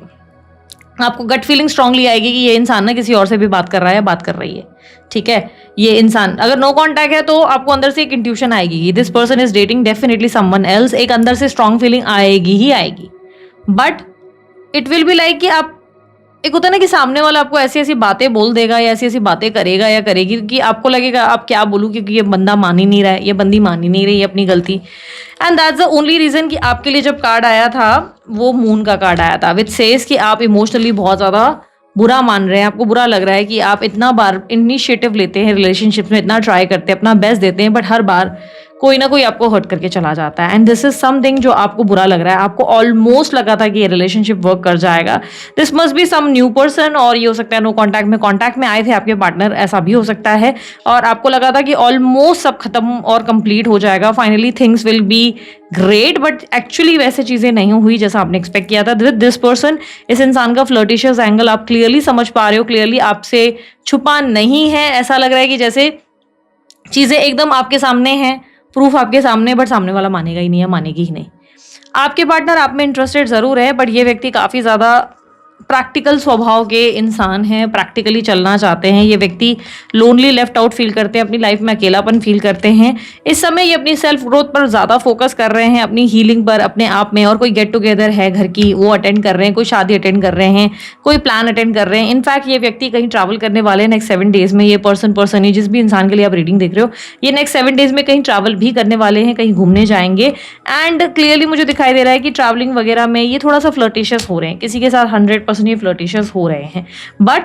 आपको गट फीलिंग स्ट्रांगली आएगी कि ये इंसान ना किसी और से भी बात कर रहा है या बात कर रही है। ठीक है, ये इंसान अगर नो कांटेक्ट है तो आपको अंदर से एक इंट्यूशन आएगी कि this person is dating definitely someone else. एक अंदर से स्ट्रांग फीलिंग आएगी ही आएगी, but it will be like कि आप, एक होता है ना कि सामने वाला आपको ऐसी ऐसी बातें बोल देगा या ऐसी ऐसी बातें करेगा या करेगी कि आपको लगेगा आप क्या बोलूँ, क्योंकि ये बंदा मान ही नहीं रहा है, ये बंदी मान ही नहीं रही है अपनी गलती। And that's the only reason कि आपके लिए जब कार्ड आया था वो मून का कार्ड आया था, विच सेज कि आप इमोशनली बहुत ज़्यादा बुरा मान रहे हैं। आपको बुरा लग रहा है कि आप इतना बार इनिशिएटिव लेते हैं रिलेशनशिप में, इतना ट्राई करते हैं, अपना बेस्ट देते हैं, बट हर बार कोई ना कोई आपको हर्ट करके चला जाता है। एंड दिस इज समथिंग जो आपको बुरा लग रहा है। आपको ऑलमोस्ट लगा था कि ये रिलेशनशिप वर्क कर जाएगा। This must be some new person, और ये हो सकता है नो कॉन्टैक्ट में आए थे आपके पार्टनर, ऐसा भी हो सकता है। और आपको लगा था कि ऑलमोस्ट सब खत्म और कंप्लीट हो जाएगा, finally things will be great, but actually वैसे चीजें नहीं हुई जैसा आपने एक्सपेक्ट किया था। विद दिस पर्सन, इस इंसान का फ्लर्टिशियस एंगल आप क्लियरली समझ पा रहे हो, क्लियरली आपसे छुपा नहीं है। ऐसा लग रहा है कि जैसे चीजें एकदम आपके सामने हैं, प्रूफ आपके सामने, बट सामने वाला मानेगा ही नहीं या मानेगी ही नहीं। आपके पार्टनर आप में इंटरेस्टेड जरूर है, बट ये व्यक्ति काफ़ी ज़्यादा प्रैक्टिकल स्वभाव के इंसान हैं, प्रैक्टिकली चलना चाहते हैं। ये व्यक्ति लोनली, लेफ्ट आउट फील करते हैं, अपनी लाइफ में अकेलापन फील करते हैं। इस समय ये अपनी सेल्फ ग्रोथ पर ज़्यादा फोकस कर रहे हैं, अपनी हीलिंग पर, अपने आप में। और कोई गेट टुगेदर है घर की, वो अटेंड कर रहे हैं, कोई शादी अटेंड कर रहे हैं, कोई प्लान अटेंड कर रहे हैं। इनफैक्ट ये व्यक्ति कहीं ट्रैवल करने वाले हैं नेक्स्ट 7 डेज में। ये पर्सन ही, जिस भी इंसान के लिए आप रीडिंग देख रहे हो, ये नेक्स्ट 7 डेज में कहीं ट्रैवल भी करने वाले हैं, कहीं घूमने जाएंगे। एंड क्लियरली मुझे दिखाई दे रहा है कि ट्रैवलिंग वगैरह में ये थोड़ा सा फ्लर्टिशियस हो रहे हैं, किसी के साथ 100% ये फ्लर्टिशियस हो रहे हैं। बट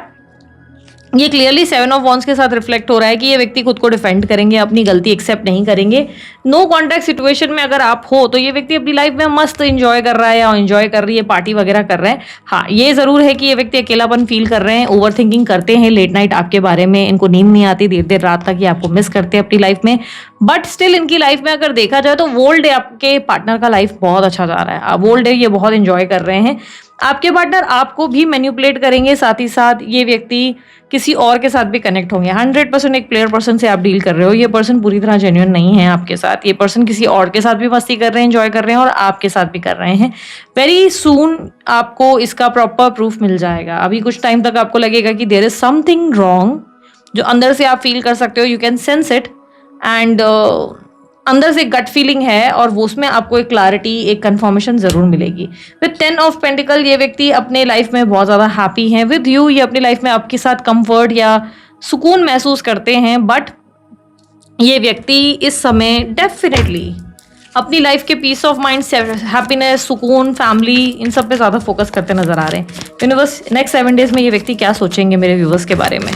ये क्लियरली 7 ऑफ वॉन्ड्स के साथ रिफ्लेक्ट हो रहा है कि ये व्यक्ति खुद को डिफेंड करेंगे, अपनी गलती एक्सेप्ट नहीं करेंगे। नो कॉन्टैक्ट सिचुएशन में अगर आप हो तो ये व्यक्ति अपनी लाइफ में मस्त इंजॉय कर रहा है या इंजॉय कर रही है, पार्टी वगैरह कर रहे हैं। हाँ, ये जरूर है कि ये व्यक्ति अकेलापन फील कर रहे हैं, ओवर थिंकिंग करते हैं लेट नाइट आपके बारे में, इनको नींद नहीं आती, देर देर रात तक ये आपको मिस करते हैं अपनी लाइफ में। बट स्टिल इनकी लाइफ में अगर देखा जाए तो वोल्ड डे आपके पार्टनर का लाइफ बहुत अच्छा जा रहा है। वोल्ड डे ये बहुत इंजॉय कर रहे हैं। आपके पार्टनर आपको भी मैनिपुलेट करेंगे, साथ ही साथ ये व्यक्ति किसी और के साथ भी कनेक्ट होंगे। 100% एक प्लेयर पर्सन से आप डील कर रहे हो, ये पर्सन पूरी तरह जेन्युइन नहीं है आपके साथ। ये पर्सन किसी और के साथ भी मस्ती कर रहे हैं, एंजॉय कर रहे हैं, और आपके साथ भी कर रहे हैं। वेरी सून आपको इसका प्रॉपर प्रूफ मिल जाएगा। अभी कुछ टाइम तक आपको लगेगा कि देयर इज समथिंग रॉन्ग, जो अंदर से आप फील कर सकते हो, you can sense it, and अंदर से गट फीलिंग है, और वो उसमें आपको एक क्लैरिटी, एक कंफर्मेशन जरूर मिलेगी। विद 10 ऑफ पेंटिकल ये व्यक्ति अपने लाइफ में बहुत ज़्यादा हैप्पी हैं। विद यू ये अपनी लाइफ में आपके साथ कंफर्ट या सुकून महसूस करते हैं, बट ये व्यक्ति इस समय डेफिनेटली अपनी लाइफ के पीस ऑफ माइंड, हैप्पीनेस, सुकून, फैमिली, इन सब पे ज़्यादा फोकस करते नजर आ रहे हैं। यूनिवर्स नेक्स्ट 7 डेज में ये व्यक्ति क्या सोचेंगे मेरे व्यूवर्स के बारे में।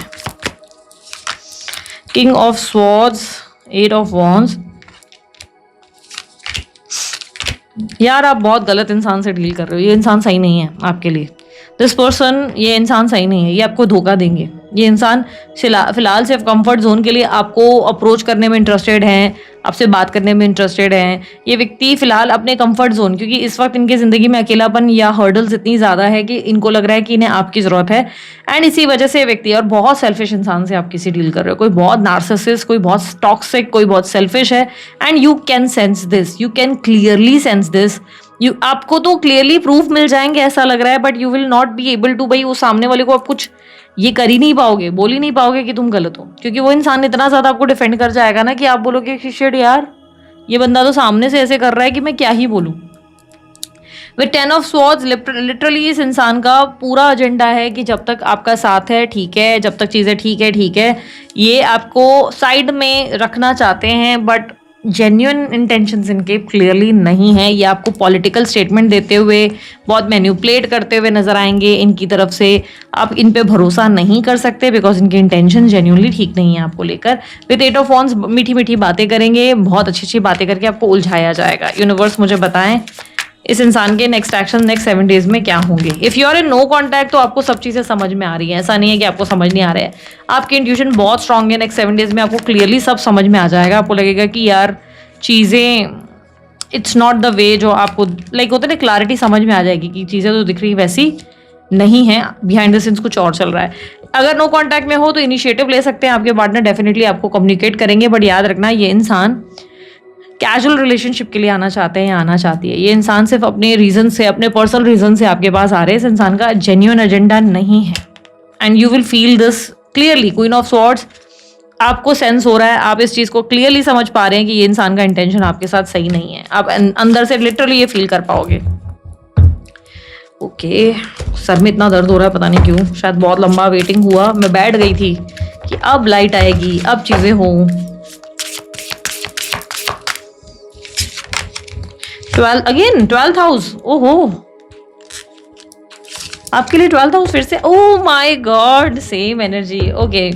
King of swords, 8 of wands. यार आप बहुत गलत इंसान से डील कर रहे हो, ये इंसान सही नहीं है आपके लिए। दिस पर्सन, ये इंसान सही नहीं है, ये आपको धोखा देंगे। ये इंसान फिलहाल सिर्फ कंफर्ट जोन के लिए आपको अप्रोच करने में इंटरेस्टेड हैं, आपसे बात करने में इंटरेस्टेड हैं। ये व्यक्ति फिलहाल अपने कंफर्ट जोन, क्योंकि इस वक्त इनकी ज़िंदगी में अकेलापन या हर्डल्स इतनी ज़्यादा है कि इनको लग रहा है कि इन्हें आपकी ज़रूरत है, एंड इसी वजह से ये व्यक्ति, और बहुत सेल्फिश इंसान से आप किसी डील कर रहे हो, कोई बहुत नार्सिसिस्ट, कोई बहुत टॉक्सिक, कोई बहुत सेल्फिश है। And you can sense this, you can clearly sense this. आपको तो क्लियरली प्रूफ मिल जाएंगे ऐसा लग रहा है, but you will not be able to, भाई वो सामने वाले को आप कुछ ये कर ही नहीं पाओगे, बोल ही नहीं पाओगे कि तुम गलत हो, क्योंकि वो इंसान इतना ज़्यादा आपको डिफेंड कर जाएगा ना कि आप बोलोगे कि शिट यार, ये बंदा तो सामने से ऐसे कर रहा है कि मैं क्या ही बोलूँ। विद 10 ऑफ स्वॉर्ड्स लिटरली इस इंसान का पूरा एजेंडा है कि जब तक आपका साथ है ठीक है, जब तक चीज़ें ठीक है, ये आपको साइड में रखना चाहते हैं, बट जेन्युइन इंटेंशंस इनके क्लियरली नहीं है। ये आपको पॉलिटिकल स्टेटमेंट देते हुए, बहुत मैन्युपुलेट करते हुए नजर आएंगे। इनकी तरफ से आप इन पे भरोसा नहीं कर सकते बिकॉज इनके इंटेंशन जेन्युइनली ठीक नहीं है आपको लेकर। विद 8 ऑफ वॉन्ड्स मीठी मीठी बातें करेंगे, बहुत अच्छी अच्छी बातें करके आपको उलझाया जाएगा। यूनिवर्स मुझे बताएं इस इंसान के नेक्स्ट एक्शन नेक्स्ट 7 डेज में क्या होंगे। If you are in no contact तो आपको सब चीज़ें समझ में आ रही हैं, ऐसा नहीं है कि आपको समझ नहीं आ रहा है। आपकी इंट्यूशन बहुत स्ट्रांग है, नेक्स्ट 7 डेज में आपको क्लियरली सब समझ में आ जाएगा। आपको लगेगा कि यार चीज़ें इट्स नॉट द वे जो आपको लाइक होता है ना, क्लैरिटी समझ में आ जाएगी कि चीज़ें तो दिख रही वैसी नहीं है, बिहाइंड द सीन्स कुछ और चल रहा है। अगर नो कॉन्टैक्ट में हो तो इनिशिएटिव ले सकते हैं, आपके पार्टनर डेफिनेटली आपको कम्युनिकेट करेंगे, बट याद रखना ये इंसान कैजुअल रिलेशनशिप के लिए आना चाहते हैं या आना चाहती है। ये इंसान सिर्फ अपने रीज़न से, अपने पर्सनल रीज़न से आपके पास आ रहे हैं। इस इंसान का जेन्युइन एजेंडा नहीं है and you will feel this clearly. Queen of swords आपको सेंस हो रहा है, आप इस चीज़ को क्लियरली समझ पा रहे हैं कि ये इंसान का इंटेंशन आपके साथ सही नहीं है। आप अंदर से लिटरली ये फील कर पाओगे। ओके, सर में इतना दर्द हो रहा है पता नहीं क्यों, शायद बहुत लंबा वेटिंग हुआ। मैं बैठ गई थी कि अब लाइट आएगी, अब चीज़ें हों। 12th हाउस, ओहो आपके लिए 12th हाउस फिर से। Oh my god, same energy. Okay,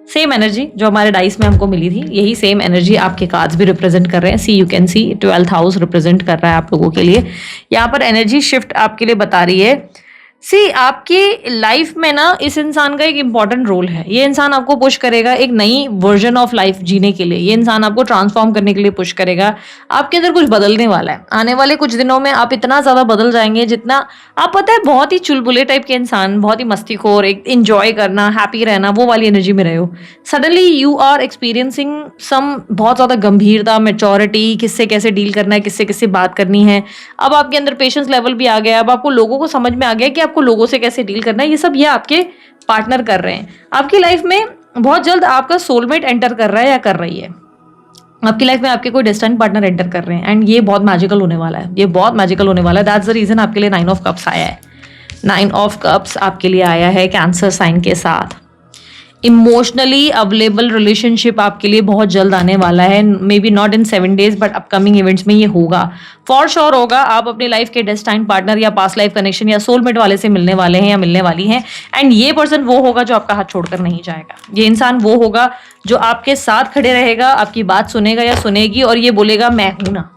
same energy जो हमारे डाइस में हमको मिली थी, यही सेम एनर्जी आपके कार्ड्स भी रिप्रेजेंट कर रहे हैं। See you can see 12th house represent कर रहा है आप लोगों के लिए। यहाँ पर एनर्जी शिफ्ट आपके लिए बता रही है। सी आपकी लाइफ में ना इस इंसान का एक इंपॉर्टेंट रोल है। ये इंसान आपको पुश करेगा एक नई वर्जन ऑफ लाइफ जीने के लिए। ये इंसान आपको ट्रांसफॉर्म करने के लिए पुश करेगा। आपके अंदर कुछ बदलने वाला है। आने वाले कुछ दिनों में आप इतना ज़्यादा बदल जाएंगे जितना आप पता है, बहुत ही चुलबुले टाइप के इंसान, बहुत ही मस्तीखोर, एक इंजॉय करना, हैप्पी रहना, वो वाली एनर्जी में रहे हो। Suddenly you are experiencing some बहुत ज़्यादा गंभीरता, मैच्योरिटी, किससे कैसे डील करना है, किससे किससे बात करनी है। अब आपके अंदर पेशेंस लेवल भी आ गया। अब आपको लोगों को समझ में आ गया कि आपको लोगों से कैसे डील करना है। ये सब ये आपके पार्टनर कर रहे हैं। आपकी लाइफ में बहुत जल्द आपका सोलमेट एंटर कर रहा है या कर रही है। आपकी लाइफ में आपके कोई डेस्टिनी पार्टनर एंटर कर रहे हैं एंड ये बहुत मैजिकल होने वाला है। ये बहुत मैजिकल होने वाला है। दैट्स द रीजन आपके लिए 9 ऑफ कप्स आया है। 9 ऑफ कप्स आपके लिए आया है कैंसर साइन के साथ। इमोशनली अवेलेबल रिलेशनशिप आपके लिए बहुत जल्द आने वाला है। May be not in 7 days but upcoming events में ये होगा, फॉर श्योर होगा। आप अपनी लाइफ के डेस्टाइन पार्टनर या पास्ट लाइफ कनेक्शन या सोलमेट वाले से मिलने वाले हैं या मिलने वाली हैं। एंड ये पर्सन वो होगा जो आपका हाथ छोड़कर नहीं जाएगा। ये इंसान वो होगा जो आपके साथ खड़े रहेगा, आपकी बात सुनेगा या सुनेगी और ये बोलेगा मैं हूं ना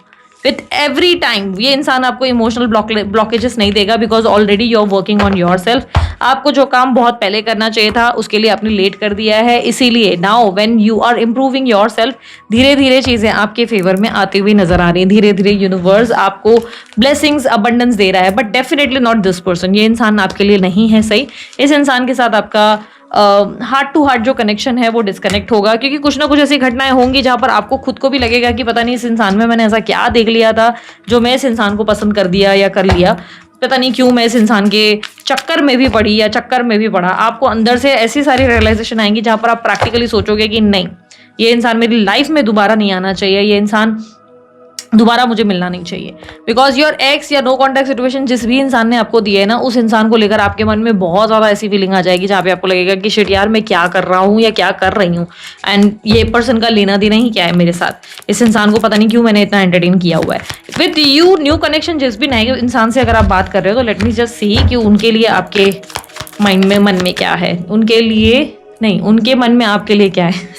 विथ एवरी टाइम। ये इंसान आपको इमोशनल ब्लॉकेजेस नहीं देगा because already you are working on your self. आपको जो काम बहुत पहले करना चाहिए था उसके लिए आपने लेट कर दिया है। इसीलिए now when you are improving yourself, धीरे धीरे चीज़ें आपके फेवर में आती हुई नजर आ रही हैं। धीरे धीरे यूनिवर्स आपको ब्लेसिंग्स अबंडेंस दे रहा है, but definitely not this person. ये इंसान आपके लिए नहीं है सही। इस इंसान के साथ आपका हार्ट टू हार्ट जो कनेक्शन है वो डिस्कनेक्ट होगा, क्योंकि कुछ ना कुछ ऐसी घटनाएं होंगी जहां पर आपको खुद को भी लगेगा कि पता नहीं इस इंसान में मैंने ऐसा क्या देख लिया था जो मैं इस इंसान को पसंद कर दिया या कर लिया। पता नहीं क्यों मैं इस इंसान के चक्कर में भी पड़ी या चक्कर में भी पड़ा। आपको अंदर से ऐसी सारी रियलाइजेशन आएंगी जहां पर आप प्रैक्टिकली सोचोगे कि नहीं, ये इंसान मेरी लाइफ में दोबारा नहीं आना चाहिए, ये इंसान दोबारा मुझे मिलना नहीं चाहिए। बिकॉज योर एक्स या नो कॉन्टैक्ट सिचुएशन जिस भी इंसान ने आपको दिया है ना, उस इंसान को लेकर आपके मन में बहुत ज़्यादा ऐसी फीलिंग आ जाएगी जहाँ पे आपको लगेगा कि शिट यार मैं क्या कर रहा हूँ या क्या कर रही हूँ, एंड ये पर्सन का लेना देना ही क्या है मेरे साथ। इस इंसान को पता नहीं क्यों मैंने इतना एंटरटेन किया हुआ है। विथ यू न्यू कनेक्शन जिस भी नए इंसान से अगर आप बात कर रहे हो तो लेट मी जस्ट सी कि उनके लिए आपके माइंड में मन में क्या है, उनके लिए नहीं, उनके मन में आपके लिए क्या है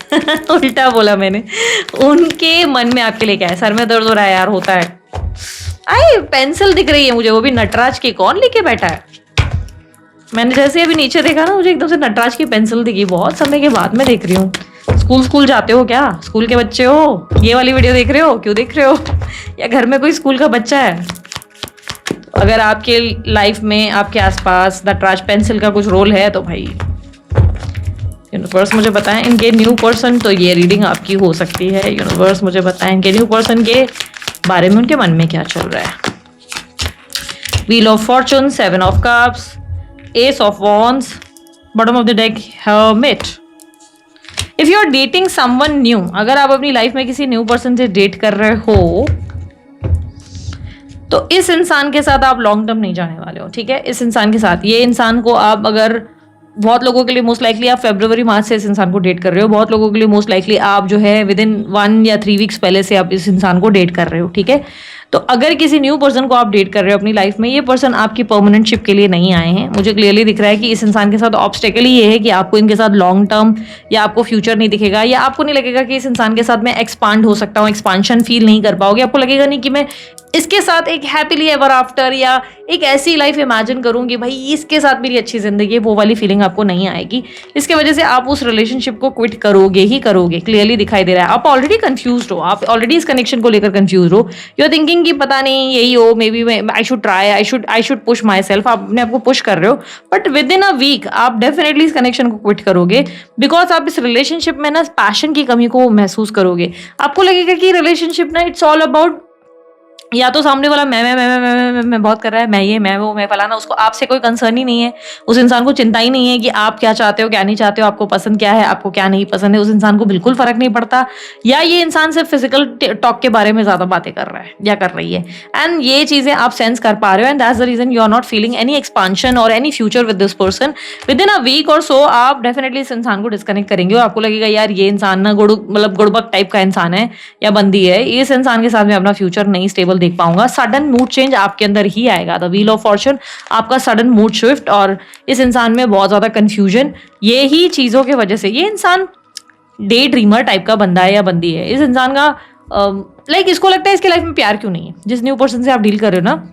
उल्टा बोला मैंने। उनके मन में आपके लिए क्या है। सर में दर्द हो रहा है यार, होता है। आई पेंसिल दिख रही है मुझे, वो भी नटराज की। कौन लेके बैठा है? मैंने जैसे अभी नीचे देखा ना, मुझे एकदम से नटराज की पेंसिल दिखी। बहुत समय के बाद मैं देख रही हूँ। स्कूल जाते हो क्या? स्कूल के बच्चे हो? ये वाली वीडियो देख रहे हो? क्यों देख रहे हो? या घर में कोई स्कूल का बच्चा है? अगर आपके लाइफ में आपके आसपास नटराज पेंसिल का कुछ रोल है तो भाई यूनिवर्स मुझे बताएं इनके न्यू पर्सन, तो ये रीडिंग आपकी हो सकती है। यूनिवर्स मुझे बताएं इनके न्यू पर्सन के बारे में, उनके मन में क्या चल रहा है। Wheel of fortune, 7 of cups, ace of wands, bottom of the deck hermit. If you are dating someone new, अगर आप अपनी लाइफ में किसी न्यू पर्सन से डेट कर रहे हो तो इस इंसान के साथ आप लॉन्ग टर्म नहीं जाने वाले हो, ठीक है। इस इंसान के साथ, ये इंसान को आप अगर, बहुत लोगों के लिए मोस्ट लाइकली आप फरवरी मार्च से इस इंसान को डेट कर रहे हो, बहुत लोगों के लिए मोस्ट लाइकली आप जो है विद इन 1 या 3 वीक्स पहले से आप इस इंसान को डेट कर रहे हो, ठीक है। तो अगर किसी न्यू पर्सन को आप डेट कर रहे हो अपनी लाइफ में, ये पर्सन आपकी परमानेंट शिप के लिए नहीं आए हैं। मुझे क्लियरली दिख रहा है कि इस इंसान के साथ ऑब्स्टेकल ही ये है कि आपको इनके साथ लॉन्ग टर्म या आपको फ्यूचर नहीं दिखेगा, या आपको नहीं लगेगा कि इस इंसान के साथ मैं एक्सपांड हो सकता हूँ, एक्सपांशन फील नहीं कर पाओगे। आपको लगेगा नहीं कि मैं इसके साथ एक हैप्पीली एवर आफ्टर या एक ऐसी लाइफ इमेजिन करूंगी भाई इसके साथ मेरी अच्छी जिंदगी है, वो वाली फीलिंग आपको नहीं आएगी। इसके वजह से आप उस रिलेशनशिप को क्विट करोगे ही करोगे, क्लियरली दिखाई दे रहा है। आप ऑलरेडी कंफ्यूज हो, आप ऑलरेडी इस कनेक्शन को लेकर कंफ्यूज हो। यू आर थिंकिंग कि पता नहीं यही हो, maybe I should try, I should push myself. आप अपने आपको पुश कर रहे हो, but within a week आप डेफिनेटली इस कनेक्शन को क्विट करोगे, बिकॉज आप इस रिलेशनशिप में ना पैशन की कमी को महसूस करोगे। आपको लगेगा कि रिलेशनशिप ना इट्स ऑल अबाउट, या तो सामने वाला मैं बहुत कर रहा है, मैं ये मैं वो मैं फलाना, उसको आपसे कोई कंसर्न ही नहीं है। उस इंसान को चिंता ही नहीं है कि आप क्या चाहते हो क्या नहीं चाहते हो, आपको पसंद क्या है आपको क्या नहीं पसंद है, उस इंसान को बिल्कुल फर्क नहीं पड़ता। या ये इंसान सिर्फ फिजिकल टॉक के बारे में ज्यादा बातें कर रहा है या कर रही है, एंड ये चीजें आप सेंस कर पा रहे हो, and that's the reason you are not feeling any expansion और any future with this person. Within a week और सो आप डेफिनेटली इस इंसान को डिस्कनेक्ट करेंगे और आपको लगेगा यार ये इंसान ना गुड़बक टाइप का इंसान है या बंदी है, इस इंसान के साथ मैं अपना फ्यूचर नहीं स्टेबल देख पाऊंगा। सडन मूड चेंज आपके अंदर ही आएगा, द व्हील ऑफ फॉर्चून, आपका सडन मूड शिफ्ट, और इस इंसान में बहुत ज्यादा कंफ्यूजन। ये ही चीजों की वजह से ये इंसान डे ड्रीमर टाइप का बंदा है या बंदी है। इस इंसान का लाइक इसको लगता है इसके लाइफ में प्यार क्यों नहीं है। जिस न्यू पर्सन से आप डील कर रहे हो ना,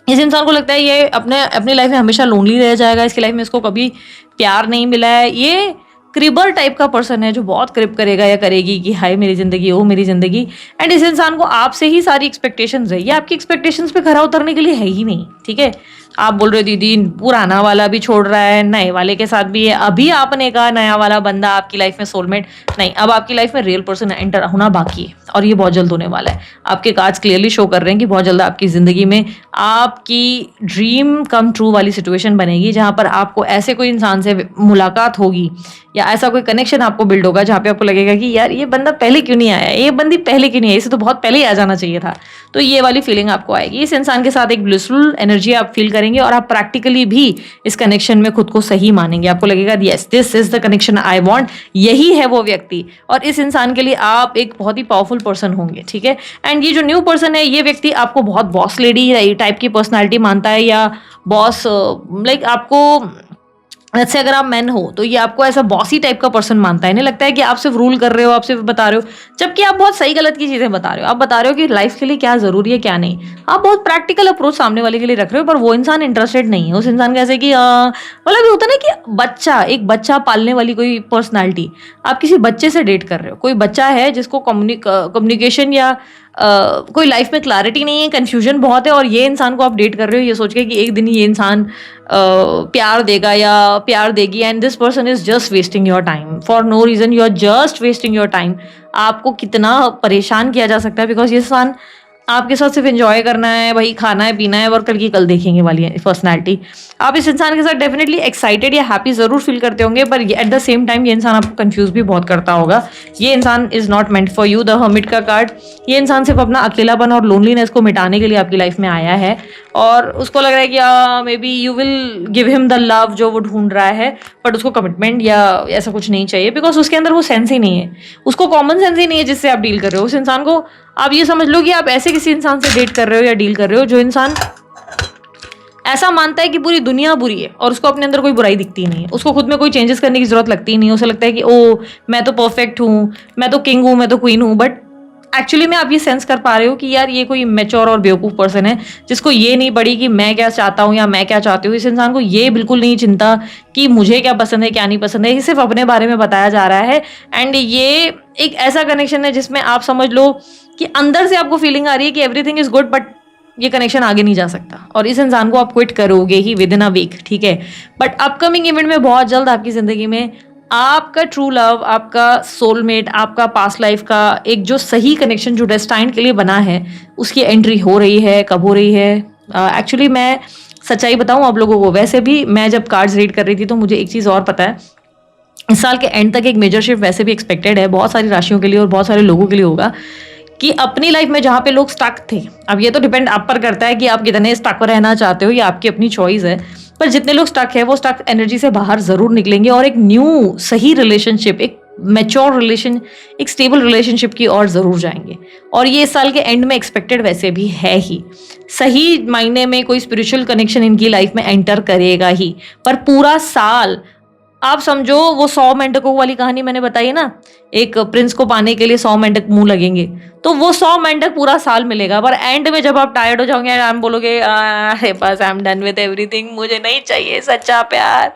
इस इंसान को लगता है ये अपनी लाइफ में हमेशा लोनली रह जाएगा, इसकी लाइफ में इसको कभी प्यार नहीं मिला है। ये क्रिबर टाइप का पर्सन है जो बहुत क्रिप करेगा या करेगी कि हाय मेरी जिंदगी, ओ मेरी जिंदगी। एंड इस इंसान को आपसे ही सारी एक्सपेक्टेशंस है, ये आपकी एक्सपेक्टेशंस पे खरा उतरने के लिए है ही नहीं, ठीक है। आप बोल रहे हो दीदी पुराना वाला भी छोड़ रहा है, नए वाले के साथ भी है। अभी आपने कहा नया वाला बंदा आपकी लाइफ में सोलमेट नहीं, अब आपकी लाइफ में रियल पर्सन एंटर होना बाकी है, और ये बहुत जल्द होने वाला है। आपके कार्ड्स क्लियरली शो कर रहे हैं कि बहुत जल्द आपकी जिंदगी में आपकी ड्रीम कम ट्रू वाली सिचुएशन बनेगी, जहां पर आपको ऐसे कोई इंसान से मुलाकात होगी या ऐसा कोई कनेक्शन आपको बिल्ड होगा जहाँ पे आपको लगेगा कि यार ये बंदा पहले क्यों नहीं आया, ये बंदी पहले क्यों नहीं आई, इसे तो बहुत पहले ही आ जाना चाहिए था। तो ये वाली फीलिंग आपको आएगी। इस इंसान के साथ एक ब्लिसफुल एनर्जी आप फील करेंगे और आप प्रैक्टिकली भी इस कनेक्शन में खुद को सही मानेंगे। आपको लगेगा yes this is the connection I want, यही है वो व्यक्ति, और इस इंसान के लिए आप एक बहुत ही पावरफुल पर्सन होंगे, ठीक है। एंड ये जो न्यू पर्सन है, ये व्यक्ति आपको बहुत बॉस लेडी टाइप की पर्सनैलिटी मानता है, या बॉस लाइक आपको, जैसे अगर आप मैन हो तो ये आपको ऐसा बॉसी टाइप का पर्सन मानता है। नहीं लगता है कि आप सिर्फ रूल कर रहे हो, आप सिर्फ बता रहे हो, जबकि आप बहुत सही गलत की चीजें बता रहे हो। आप बता रहे हो कि लाइफ के लिए क्या जरूरी है क्या नहीं। आप बहुत प्रैक्टिकल अप्रोच सामने वाले के लिए रख रहे हो, पर वो इंसान इंटरेस्टेड नहीं है। उस इंसान कैसे कि मतलब होता है ना कि एक बच्चा पालने वाली कोई पर्सनैलिटी, आप किसी बच्चे से डेट कर रहे हो। कोई बच्चा है जिसको कम्युनिकेशन या कोई लाइफ में क्लैरिटी नहीं है, कंफ्यूजन बहुत है, और ये इंसान को आप डेट कर रहे हो ये सोच के कि एक दिन ये इंसान प्यार देगा या प्यार देगी, and this person is just wasting your time for no reason. You are just wasting your time. आपको कितना परेशान किया जा सकता है, बिकॉज ये इंसान आपके साथ सिर्फ एंजॉय करना है, भाई खाना है पीना है, और कल की कल देखेंगे वाली है पर्सनैलिटी। आप इस इंसान के साथ डेफिनेटली एक्साइटेड या हैप्पी जरूर फील करते होंगे, पर एट द सेम टाइम ये इंसान आपको कंफ्यूज भी बहुत करता होगा। ये इंसान is not meant for you. The hermit का कार्ड, ये इंसान सिर्फ अपना अकेलापन और लोनलीनेस को मिटाने के लिए आपकी लाइफ में आया है, और उसको लग रहा है कि may be you will give him the love जो वो ढूंढ रहा है, बट उसको कमिटमेंट या ऐसा कुछ नहीं चाहिए, बिकॉज उसके अंदर वो सेंस ही नहीं है, उसको कॉमन सेंस ही नहीं है जिससे आप डील कर रहे हो। उस इंसान को आप ये समझ लो कि आप ऐसे किसी इंसान से डेट कर रहे हो या डील कर रहे हो जो इंसान ऐसा मानता है कि पूरी दुनिया बुरी है और उसको अपने अंदर कोई बुराई दिखती नहीं है, उसको खुद में कोई चेंजेस करने की जरूरत लगती नहीं है। उसे लगता है कि ओ मैं तो परफेक्ट हूँ, मैं तो किंग हूँ, मैं तो क्वीन हूँ, बट एक्चुअली में आप ये सेंस कर पा रहे हो कि यार ये कोई मैच्योर और बेवकूफ पर्सन है जिसको ये नहीं पड़ी कि मैं क्या चाहता हूँ या मैं क्या चाहती हूँ। इस इंसान को ये बिल्कुल नहीं चिंता कि मुझे क्या पसंद है क्या नहीं पसंद है, ये सिर्फ अपने बारे में बताया जा रहा है। एंड ये एक ऐसा कनेक्शन है जिसमें आप समझ लो कि अंदर से आपको फीलिंग आ रही है कि एवरीथिंग इज गुड, बट ये कनेक्शन आगे नहीं जा सकता, और इस इंसान को आप क्विट करोगे ही विद इन अ वीक, ठीक है। बट अपकमिंग इवेंट में बहुत जल्द आपकी जिंदगी में आपका ट्रू लव, आपका सोलमेट, आपका पास्ट लाइफ का एक जो सही कनेक्शन जो डेस्टाइन्ड के लिए बना है, उसकी एंट्री हो रही है। कब हो रही है? एक्चुअली मैं सच्चाई बताऊं आप लोगों को, वैसे भी मैं जब कार्ड्स रीड कर रही थी तो मुझे एक चीज़ और पता है, इस साल के एंड तक एक मेजर शिफ्ट वैसे भी एक्सपेक्टेड है बहुत सारी राशियों के लिए और बहुत सारे लोगों के लिए होगा कि अपनी लाइफ में जहाँ पे लोग स्टक थे, अब ये तो डिपेंड आप पर करता है कि आप कितने स्टक रहना चाहते हो, ये आपकी अपनी चॉइस है, पर जितने लोग स्टक है वो स्टक एनर्जी से बाहर जरूर निकलेंगे और एक न्यू सही रिलेशनशिप, एक मैच्योर रिलेशन, एक स्टेबल रिलेशनशिप की ओर जरूर जाएंगे। और ये इस साल के एंड में एक्सपेक्टेड वैसे भी है ही, सही मायने में कोई स्पिरिचुअल कनेक्शन इनकी लाइफ में एंटर करेगा ही। पर पूरा साल आप समझो वो 100 मेंढकों वाली कहानी मैंने बताई है ना, एक प्रिंस को पाने के लिए 100 मेंढक मुंह लगेंगे, तो वो 100 मेंढक पूरा साल मिलेगा, पर एंड में जब आप टायर्ड हो जाओगे आप बोलोगे अरे बस I am done with everything, मुझे नहीं चाहिए सच्चा प्यार,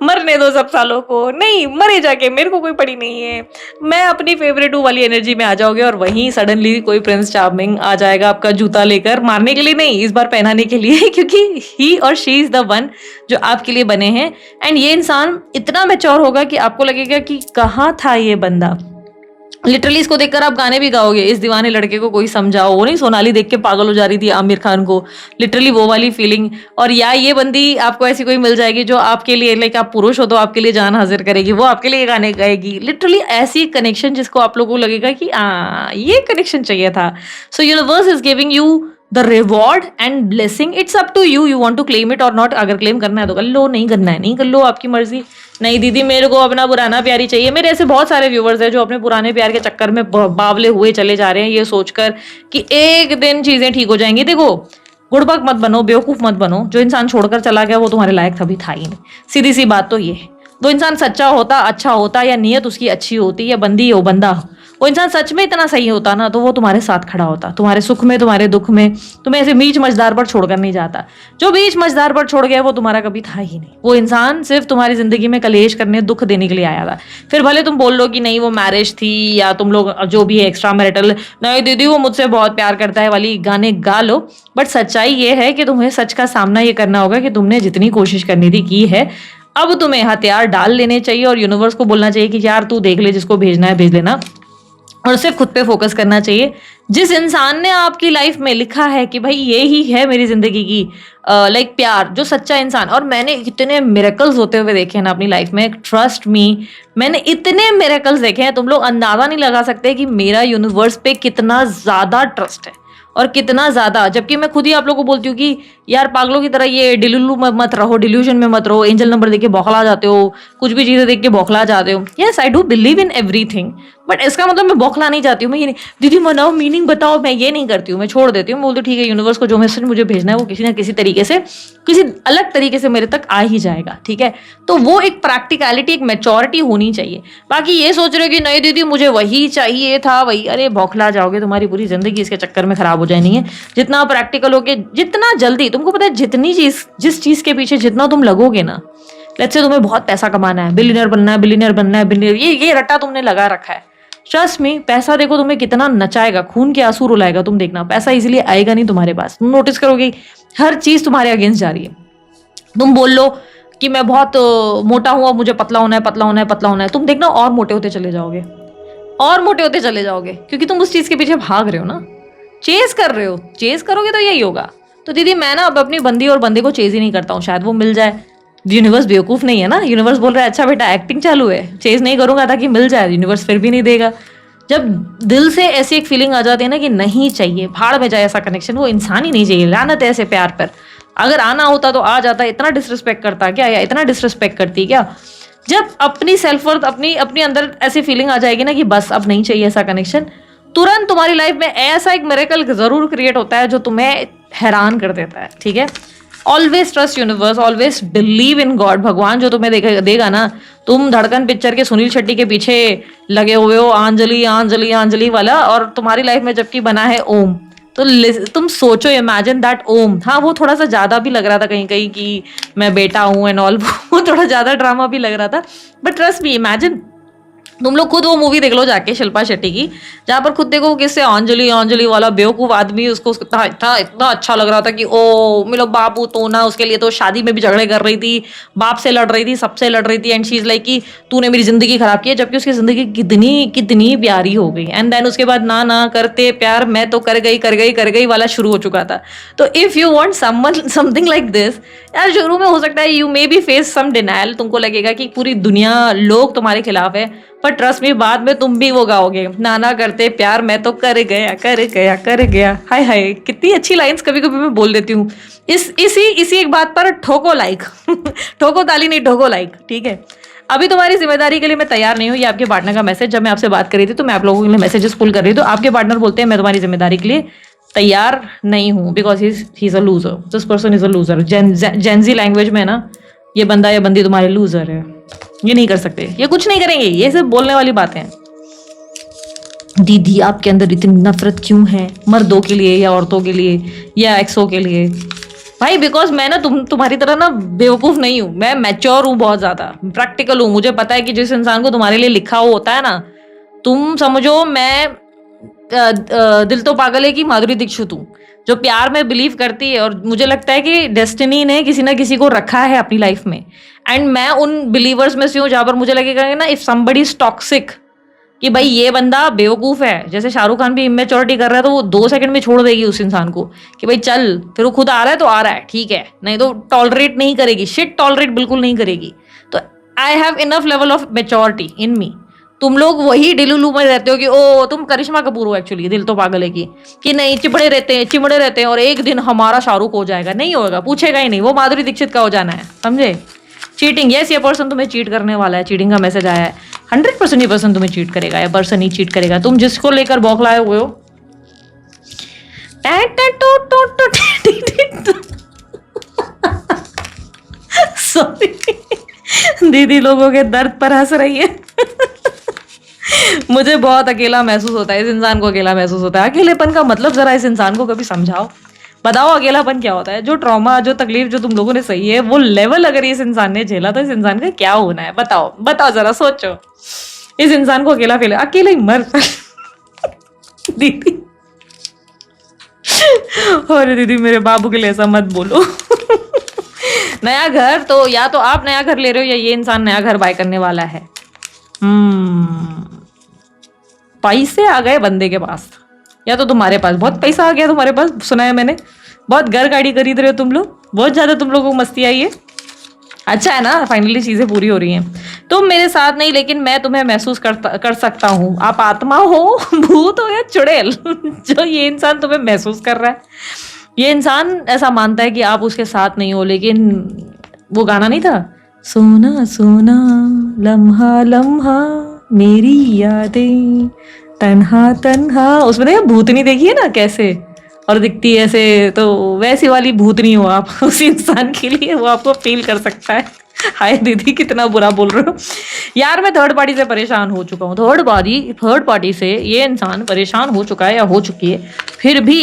मरने दो सब सालों को, नहीं मरे जाके, मेरे को कोई पड़ी नहीं है, मैं अपनी फेवरेट वाली एनर्जी में आ जाओगे और वहीं सडनली कोई प्रिंस चार्मिंग आ जाएगा आपका जूता लेकर, मारने के लिए नहीं, इस बार पहनाने के लिए, क्योंकि ही और शी इज द वन जो आपके लिए बने हैं। एंड ये इंसान इतना मैच्योर होगा कि आपको लगेगा कि कहाँ था ये बंदा। लिटरली इसको देखकर आप गाने भी गाओगे, इस दीवाने लड़के को कोई समझाओ, वो नहीं सोनाली देख के पागल हो जा रही थी आमिर खान को, लिटरली वो वाली फीलिंग। और या ये बंदी आपको ऐसी कोई मिल जाएगी जो आपके लिए, लाइक आप पुरुष हो तो आपके लिए जान हाजिर करेगी, वो आपके लिए गाने गाएगी, लिटरली ऐसी कनेक्शन जिसको आप लोगों को लगेगा कि ये कनेक्शन चाहिए था। So universe is giving you the reward and blessing, it's up to you, you want to claim it और नॉट। अगर क्लेम करना है तो कर लो, नहीं करना है नहीं कर लो, आपकी मर्जी। नहीं दीदी मेरे को अपना पुराना प्यार ही चाहिए, मेरे ऐसे बहुत सारे व्यूवर्स हैं जो अपने पुराने प्यार के चक्कर में बावले हुए चले जा रहे हैं ये सोचकर कि एक दिन चीजें ठीक हो जाएंगी। देखो गुड़बक मत बनो, बेवकूफ मत बनो, जो इंसान छोड़कर चला गया वो तुम्हारे लायक कभी था ही नहीं, सीधी सी बात तो ये है। वो इंसान सच्चा होता, अच्छा होता, या नीयत उसकी अच्छी होती, या बंदी हो बंदा हो, वो इंसान सच में इतना सही होता ना तो वो तुम्हारे साथ खड़ा होता, तुम्हारे सुख में तुम्हारे दुख में, तुम्हें ऐसे बीच मझदार पर छोड़कर नहीं जाता। जो बीच मझदार पर छोड़ गया वो तुम्हारा कभी था ही नहीं, वो इंसान सिर्फ तुम्हारी जिंदगी में कलेश करने, दुख देने के लिए आया था। फिर भले तुम बोल लो कि नहीं वो मैरिज थी, या तुम लोग जो भी है एक्स्ट्रा मैरिटल, नहीं दीदी वो मुझसे बहुत प्यार करता है वाली गाने गा लो, बट सच्चाई ये है कि तुम्हें सच का सामना ये करना होगा कि तुमने जितनी कोशिश करनी थी की है, अब तुम्हें हथियार डाल लेने चाहिए और यूनिवर्स को बोलना चाहिए कि यार तू देख ले, जिसको भेजना है भेज लेना, और सिर्फ खुद पे फोकस करना चाहिए। जिस इंसान ने आपकी लाइफ में लिखा है कि भाई ये ही है मेरी जिंदगी की लाइक प्यार, जो सच्चा इंसान, और मैंने इतने मिरेकल्स होते हुए देखे हैं ना अपनी लाइफ में, ट्रस्ट मी, मैंने इतने मिरेकल्स देखे हैं, तुम लोग अंदाजा नहीं लगा सकते कि मेरा यूनिवर्स पे कितना ज्यादा ट्रस्ट है और कितना ज्यादा। जबकि मैं खुद ही आप लोगों को बोलती हूँ कि यार पागलों की तरह ये डिलुलू में मत रहो, डिल्यूजन में मत रहो, एंजल नंबर देख के बौखला जाते हो, कुछ भी चीजें देख के बौखला जाते हो। Yes I do believe in everything, but इसका मतलब मैं बौखला नहीं जाती हूँ। मैं ये नहीं दीदी मनाओ मीनिंग बताओ, मैं ये नहीं करती हूँ, मैं छोड़ देती हूँ, बोलती ठीक है यूनिवर्स को जो मैसेज मुझे भेजना है वो किसी ना किसी तरीके से, किसी अलग तरीके से मेरे तक आ ही जाएगा, ठीक है। तो वो एक प्रैक्टिकलिटी, एक मैच्योरिटी होनी चाहिए। बाकी ये सोच रहे हो कि नहीं दीदी मुझे वही चाहिए था वही, अरे बौखला जाओगे, तुम्हारी पूरी जिंदगी इसके चक्कर में खराब हो जानी है। जितना प्रैक्टिकल हो के, जितना जल्दी, तुमको पता है जितनी चीज, जिस चीज के पीछे जितना तुम लगोगे ना, लेट्स से तुम्हें बहुत पैसा कमाना है, बिलियनर बनना है, बिलियनर बनना है, बिलियनर, ये रट्टा तुमने लगा रखा है। ट्रस्ट में पैसा देखो तुम्हें कितना नचाएगा, खून के आंसू रुलाएगा, तुम देखना पैसा इजीली आएगा नहीं तुम्हारे पास। तुम नोटिस करोगे हर चीज तुम्हारे अगेंस्ट जा रही है। तुम बोल लो कि मैं बहुत मोटा हूं, अब मुझे पतला होना है, पतला होना है, पतला होना है, तुम देखना और मोटे होते चले जाओगे, और मोटे होते चले जाओगे, क्योंकि तुम उस चीज के पीछे भाग रहे हो ना, चेज कर रहे हो। चेज करोगे तो यही होगा। तो दीदी मैं ना अब अपनी बंदी और बंदे को चेज ही नहीं करता हूँ, शायद वो मिल जाए। यूनिवर्स बेवकूफ नहीं है ना, यूनिवर्स बोल रहा है अच्छा बेटा एक्टिंग चालू है, चेज नहीं करूंगा ताकि मिल जाए, यूनिवर्स फिर भी नहीं देगा। जब दिल से ऐसी एक फीलिंग आ जाती है ना कि नहीं चाहिए, भाड़ में जाए ऐसा कनेक्शन, वो इंसान ही नहीं चाहिए, लानत है ऐसे प्यार पर। अगर आना होता तो आ जाता, इतना डिसरिस्पेक्ट करता क्या, या इतना डिसरिस्पेक्ट करती क्या। जब अपनी सेल्फ वर्थ, अपनी अंदर ऐसी फीलिंग आ जाएगी ना कि बस अब नहीं चाहिए ऐसा कनेक्शन, तुरंत तुम्हारी लाइफ में ऐसा एक मिरेकल जरूर क्रिएट होता है जो तुम्हें हैरान कर देता है, ठीक है। Always trust universe, always believe in God, भगवान जो तुम्हें देगा ना। तुम धड़कन पिक्चर के सुनील शेट्टी के पीछे लगे हुए हो, अंजलि अंजलि अंजलि वाला, और तुम्हारी लाइफ में जबकि बना है ओम, तो तुम सोचो, इमेजिन दैट ओम। हाँ वो थोड़ा सा ज्यादा भी लग रहा था कहीं कहीं कि मैं बेटा हूँ एंड ऑल, वो थोड़ा ज्यादा ड्रामा भी लग रहा था, बट ट्रस्ट मी, इमेजिन। तुम लोग खुद वो मूवी देख लो जाके शिल्पा शेट्टी की, जहाँ पर खुद देखो किससे अंजलि अंजलि वाला बेवकूफ आदमी, उसको इतना अच्छा लग रहा था कि ओ मिलो बाबू, तो ना उसके लिए तो शादी में भी झगड़े कर रही थी, बाप से लड़ रही थी, सबसे लड़ रही थी, एंड शी इज लाइक कि तूने मेरी जिंदगी खराब की है, जबकि उसकी जिंदगी कितनी कितनी प्यारी हो गई। एंड देन उसके बाद ना ना करते प्यार मैं तो कर गई वाला शुरू हो चुका था। तो if you want something like this, यार शुरू में हो सकता है you may be face some denial, तुमको लगेगा कि पूरी दुनिया लोग तुम्हारे खिलाफ है, पर ट्रस्ट मी बाद में तुम भी वो गाओगे, नाना करते प्यार मैं तो कर गया कर गया कर गया। हाय हाय, कितनी अच्छी लाइंस कभी कभी मैं बोल देती हूँ। इसी एक बात पर ठोको लाइक ठोको ताली नहीं, ठोको लाइक, ठीक है। अभी तुम्हारी जिम्मेदारी के लिए मैं तैयार नहीं हूँ। ये आपके पार्टनर का मैसेज, जब मैं आपसे बात कर रही थी तो मैं आप लोगों के लिए मैसेजेस पुल कर रही थी, तो आपके पार्टनर बोलते हैं मैं तुम्हारी जिम्मेदारी के लिए तैयार नहीं हूँ, because he is a loser, this person is a loser. Gen Z language में ना, ये बंदा या बंदी तुम्हारे लूजर है, ये नहीं कर सकते, ये कुछ नहीं करेंगे, ये सिर्फ बोलने वाली बातें हैं। दीदी आपके अंदर इतनी नफरत क्यों है, मर्दों के लिए या औरतों के लिए या एक्सों के लिए? भाई बिकॉज मैं ना तुम्हारी तरह ना बेवकूफ नहीं हूँ, मैं मैच्योर हूँ, बहुत ज्यादा प्रैक्टिकल हूँ। मुझे पता है कि जिस इंसान को तुम्हारे लिए लिखा हुआ होता है ना, तुम समझो मैं दिल तो पागल है कि माधुरी दीक्षित हूँ, जो प्यार में बिलीव करती है। और मुझे लगता है कि डेस्टिनी ने किसी ना किसी को रखा है अपनी लाइफ में, एंड मैं उन बिलीवर्स में से हूँ जहां पर मुझे लगेगा ना इफ समबडी इज टॉक्सिक, कि भाई ये बंदा बेवकूफ है, जैसे शाहरुख खान भी इमेच्योरिटी कर रहा है तो वो 2 सेकंड में छोड़ देगी उस इंसान को कि भाई चल, फिर वो खुद आ रहा है तो आ रहा है, ठीक है, नहीं तो टॉलरेट नहीं करेगी, शिट टॉलरेट बिल्कुल नहीं करेगी। तो I have enough level of maturity in me. तुम लोग वही डिलुलू में रहते हो कि ओ तुम करिश्मा कपूर हो, एक्चुअली दिल तो पागल है कि नहीं, चिमड़े रहते हैं और एक दिन हमारा शाहरुख हो जाएगा। नहीं होगा, पूछेगा ही नहीं, वो माधुरी दीक्षित का हो जाना है, समझे। चीटिंग, यस, ये पर्सन तुम्हें चीट करने वाला है, चीटिंग का मैसेज आया है। 100% ये पर्सन तुम्हें चीट करेगा, या पर्सन ही चीट करेगा। तुम जिसको लेकर बौखलाए हुए हो, सॉरी दीदी लोगों के दर्द पर हंस रही है। मुझे बहुत अकेला महसूस होता है, इस इंसान को अकेला महसूस होता है। अकेलेपन का मतलब जरा इस इंसान को कभी समझाओ, बताओ अकेलापन क्या होता है। जो ट्रॉमा, जो तकलीफ जो तुम लोगों ने सही है, वो लेवल अगर इस इंसान ने झेला तो इस इंसान का क्या होना है, बताओ बताओ जरा सोचो। इस इंसान को अकेला फील, अकेले ही मर दीदी। और दीदी मेरे बाबू के लिए ऐसा मत बोलो। नया घर तो या तो आप नया घर ले रहे हो या ये इंसान नया घर बाय करने वाला है। पैसे आ गए बंदे के पास, या तो तुम्हारे पास बहुत पैसा आ गया, तुम्हारे पास सुना है मैंने, बहुत घर गाड़ी खरीद रहे हो तुम लोग, बहुत ज्यादा तुम लोगों को मस्ती आई है। अच्छा है ना, फाइनली चीजें पूरी हो रही हैं। तुम मेरे साथ नहीं, लेकिन मैं तुम्हें महसूस कर सकता हूँ। आप आत्मा हो, भूत हो या चुड़ैल, जो ये इंसान तुम्हें महसूस कर रहा है। ये इंसान ऐसा मानता है कि आप उसके साथ नहीं हो, लेकिन वो गाना नहीं था, सोना सोना लम्हा लम्हा मेरी यादें तन्हा तन्हा, उसमें देखा भूतनी देखी है ना कैसे, और दिखती है ऐसे, तो वैसी वाली भूतनी हो आप उस इंसान के लिए, वो आपको फील कर सकता है। हाय दीदी कितना बुरा बोल रहे हो यार। मैं थर्ड पार्टी से परेशान हो चुका हूँ, थर्ड पार्टी से ये इंसान परेशान हो चुका है या हो चुकी है। फिर भी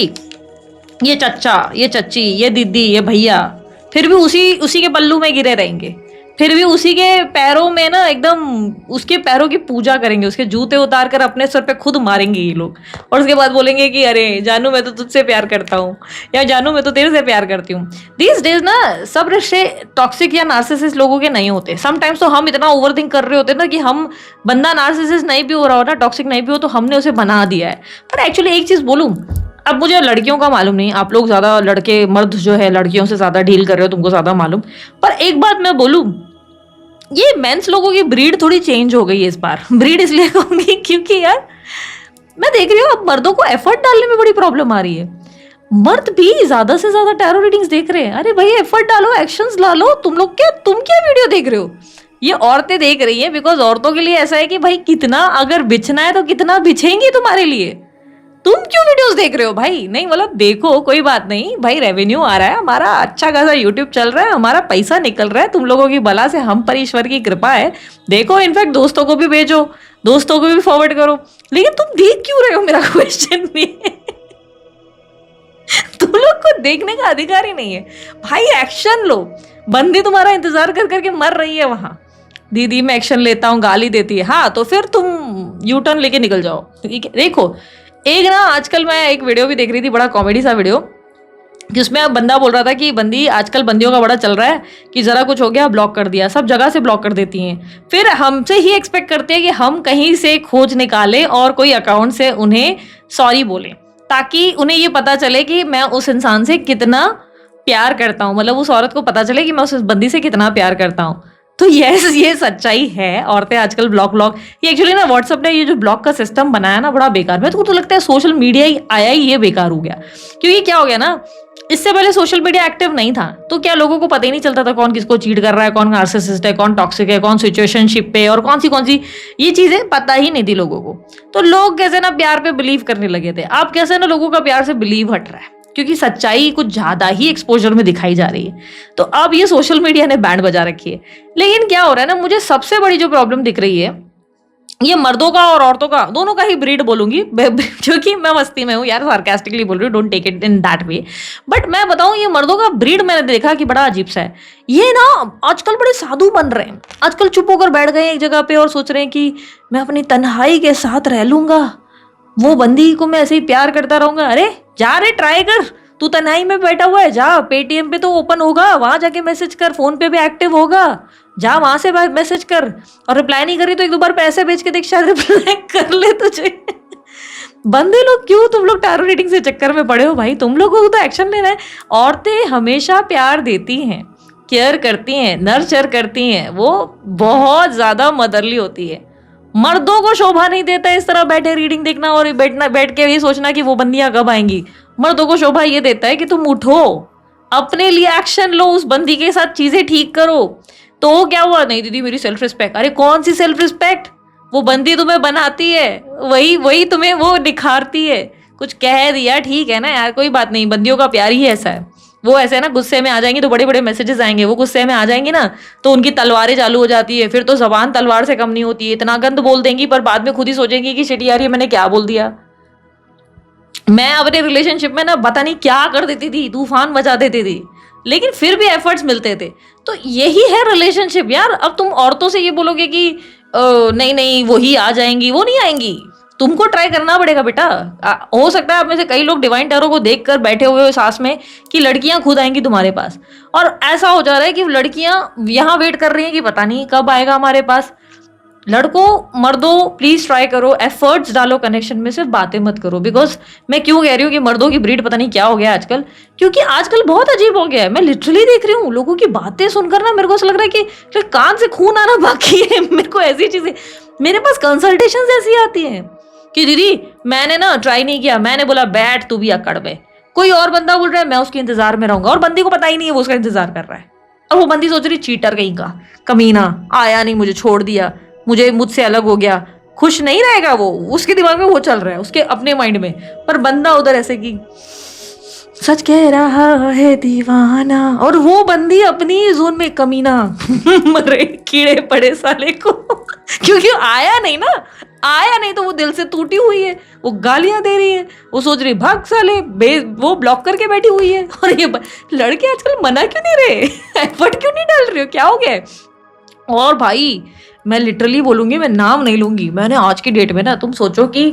ये चच्चा, ये चच्ची, ये दीदी, ये भैया फिर भी उसी के पल्लू में गिरे रहेंगे, फिर भी उसी के पैरों में ना एकदम उसके पैरों की पूजा करेंगे, उसके जूते उतार कर अपने सर पे खुद मारेंगे ये लोग, और उसके बाद बोलेंगे कि अरे जानू मैं तो तुझसे प्यार करता हूँ, या जानू मैं तो तेरे से प्यार करती हूँ। दीज डेज ना सब रिश्ते टॉक्सिक या नार्सिसिस्ट लोगों के नहीं होते। समटाइम्स तो हम इतना ओवरथिंक कर रहे होते ना कि हम, बंदा नार्सिसिस्ट नहीं भी हो रहा हो ना, टॉक्सिक नहीं भी हो, तो हमने उसे बना दिया है। पर एक्चुअली एक चीज़ बोलूँ, अब मुझे लड़कियों का मालूम नहीं, आप लोग ज़्यादा लड़के मर्द जो है लड़कियों से ज़्यादा डील कर रहे हो, तुमको ज़्यादा मालूम। पर एक बात मैं बोलूँ, ये मेंस लोगों की ब्रीड थोड़ी चेंज हो गई है इस बार। ब्रीड इसलिए कहूंगी क्योंकि यार मैं देख रही हूँ अब मर्दों को एफर्ट डालने में बड़ी प्रॉब्लम आ रही है। मर्द भी ज्यादा से ज्यादा टैरो रीडिंग्स देख रहे हैं। अरे भाई एफर्ट डालो, एक्शंस डालो। तुम क्या वीडियो देख रहे हो? ये औरतें देख रही हैं, बिकॉज औरतों के लिए ऐसा है कि भाई कितना अगर बिछना है तो कितना बिछेंगी तुम्हारे लिए। तुम क्यों वीडियोस देख रहे हो भाई? नहीं मतलब देखो, कोई बात नहीं भाई, रेवेन्यू आ रहा है हमारा, अच्छा खासा यूट्यूब चल रहा है, हमारा पैसा निकल रहा है, तुम लोगों की बला से, हम पर ईश्वर की कृपा है। देखो, इनफैक्ट दोस्तों को भी भेजो, दोस्तों को भी फॉरवर्ड करो। लेकिन तुम देख क्यों रहे हो, मेरा क्वेश्चन नहीं है। तुम लोग को देखने का अधिकार ही नहीं है भाई। एक्शन लो। बंदी तुम्हारा इंतजार कर करके मर रही है वहां। दीदी मैं एक्शन लेता हूँ, गाली देती है, हाँ तो फिर तुम यू टर्न लेके निकल जाओ। देखो एक ना, आजकल मैं एक वीडियो भी देख रही थी, बड़ा कॉमेडी सा वीडियो, जिसमें बंदा बोल रहा था कि बंदी आजकल बंदियों का बड़ा चल रहा है कि जरा कुछ हो गया ब्लॉक कर दिया, सब जगह से ब्लॉक कर देती हैं, फिर हमसे ही एक्सपेक्ट करते हैं कि हम कहीं से खोज निकालें और कोई अकाउंट से उन्हें सॉरी बोलें, ताकि उन्हें ये पता चले कि मैं उस इंसान से कितना प्यार करता हूँ, मतलब उस औरत को पता चले कि मैं उस बंदी से कितना प्यार करता हूँ। तो यस, ये सच्चाई है। औरतें आजकल ब्लॉक ये एक्चुअली ना व्हाट्सएप ने ये जो ब्लॉक का सिस्टम बनाया ना बड़ा बेकार। मेरे को तो लगता है सोशल मीडिया ही आया ही ये बेकार हो गया। क्योंकि क्या हो गया ना, इससे पहले सोशल मीडिया एक्टिव नहीं था तो क्या लोगों को पता ही नहीं चलता था कौन किसको चीट कर रहा है, कौन नार्सिसिस्ट है, कौन टॉक्सिक है, कौन सिचुएशनशिप पे, और कौन सी ये चीजें पता ही नहीं थी लोगों को। तो लोग कैसे ना प्यार पे बिलीव करने लगे थे। अब कैसे ना लोगों का प्यार से बिलीव हट रहा है क्योंकि सच्चाई कुछ ज्यादा ही एक्सपोजर में दिखाई जा रही है। तो अब ये सोशल मीडिया ने बैंड बजा रखी है। लेकिन क्या हो रहा है ना, मुझे सबसे बड़ी जो प्रॉब्लम दिख रही है ये मर्दों का और औरतों का, दोनों का ही ब्रीड बोलूंगी क्योंकि मैं मस्ती में हूँ यार, सार्कास्टिकली बोल रही हूँ, don't take it in that way. But मैं बताऊं ये मर्दों का ब्रीड मैंने देखा कि बड़ा अजीब सा है। ये ना आजकल बड़े साधु बन रहे हैं, आजकल चुप होकर बैठ गए एक जगह पे और सोच रहे हैं कि मैं अपनी तन्हाई के साथ रह लूंगा, वो बंदी को मैं ऐसे ही प्यार करता रहूंगा। अरे जा रे, ट्राई कर, तू तन्हाई में बैठा हुआ है, जा पेटीएम पे तो ओपन होगा, वहां जाके मैसेज कर, फोन पे भी एक्टिव होगा, जा वहां से मैसेज कर, और रिप्लाई नहीं करी तो एक दो बार पैसे भेज के देख शायद रिप्लाई कर ले तुझे। बंदे लोग क्यों तुम लोग टैरो रीडिंग से चक्कर में पड़े हो भाई, तुम लोगों को तो एक्शन लेना है। औरतें हमेशा प्यार देती हैं, केयर करती हैं, नर्चर करती हैं, वो बहुत ज्यादा मदरली होती है। मर्दों को शोभा नहीं देता इस तरह बैठे रीडिंग देखना और बैठ के ये सोचना कि वो बंदियां कब आएंगी। मर्दों को शोभा ये देता है कि तुम उठो, अपने लिए एक्शन लो, उस बंदी के साथ चीजें ठीक करो। तो क्या हुआ, नहीं दीदी मेरी सेल्फ रिस्पेक्ट, अरे कौन सी सेल्फ रिस्पेक्ट, वो बंदी तुम्हें बनाती है, वही तुम्हें वो निखारती है। कुछ कह दिया ठीक है ना यार, कोई बात नहीं, बंदियों का प्यार ही ऐसा है। वो ऐसे ना गुस्से में आ जाएंगी तो बड़े बड़े मैसेजेस आएंगे, वो गुस्से में आ जाएंगी ना तो उनकी तलवारें चालू हो जाती है, फिर तो जबान तलवार से कम नहीं होती है, इतना गंद बोल देंगी पर बाद में खुद ही सोचेंगी कि शिट यार ये मैंने क्या बोल दिया। मैं अपने रिलेशनशिप में ना पता नहीं क्या कर देती थी, तूफान मचा देती थी, लेकिन फिर भी एफर्ट्स मिलते थे। तो यही है रिलेशनशिप यार। अब तुम औरतों से ये बोलोगे कि नहीं नहीं वही आ जाएंगी, वो नहीं आएंगी, तुमको ट्राई करना पड़ेगा बेटा। हो सकता है आप में से कई लोग डिवाइन टैरो को देखकर बैठे हुए हो सांस में कि लड़कियां खुद आएंगी तुम्हारे पास, और ऐसा हो जा रहा है कि लड़कियां यहाँ वेट कर रही हैं कि पता नहीं कब आएगा हमारे पास। लड़कों मर्दों प्लीज ट्राई करो, एफर्ट्स डालो कनेक्शन में, सिर्फ बातें मत करो। बिकॉज मैं क्यों कह रही हूँ कि मर्दों की ब्रीड पता नहीं क्या हो गया आजकल, क्योंकि आजकल बहुत अजीब हो गया है। मैं लिटरली देख रही हूँ लोगों की बातें सुनकर ना मेरे को ऐसा लग रहा है कि कान से खून आना बाकी है। मेरे को ऐसी चीजें, मेरे पास कंसल्टेशन ऐसी आती हैं कि दीदी मैंने ना ट्राई नहीं किया, मैंने बोला बैठ तू भी अकड़ में, कोई और बंदा बोल रहा है मैं उसके इंतजार में रहूंगा, और बंदी को पता ही नहीं है वो उसका इंतजार कर रहा है, और वो बंदी सोच रही चीटर कहीं का, कमीना आया नहीं, मुझे छोड़ दिया, मुझसे अलग हो गया। खुश नहीं रहेगा वो, उसके दिमाग में वो चल रहा है, उसके अपने माइंड में, पर बंदा उधर ऐसे कि सच कह रहा है दीवाना, और वो बंदी अपनी जोन में कमीना मरे कीड़े पड़े साले को क्योंकि आया नहीं तो वो दिल से टूटी हुई है, वो गालियां दे रही है, वो सोच रही भाग साले, वो ब्लॉक करके बैठी हुई है। और ये लड़के आजकल मना क्यों नहीं रहे, एफर्ट क्यों नहीं डाल रहे हो, क्या हो गया। और भाई मैं लिटरली बोलूंगी, मैं नाम नहीं लूंगी, मैंने आज की डेट में ना, तुम सोचो कि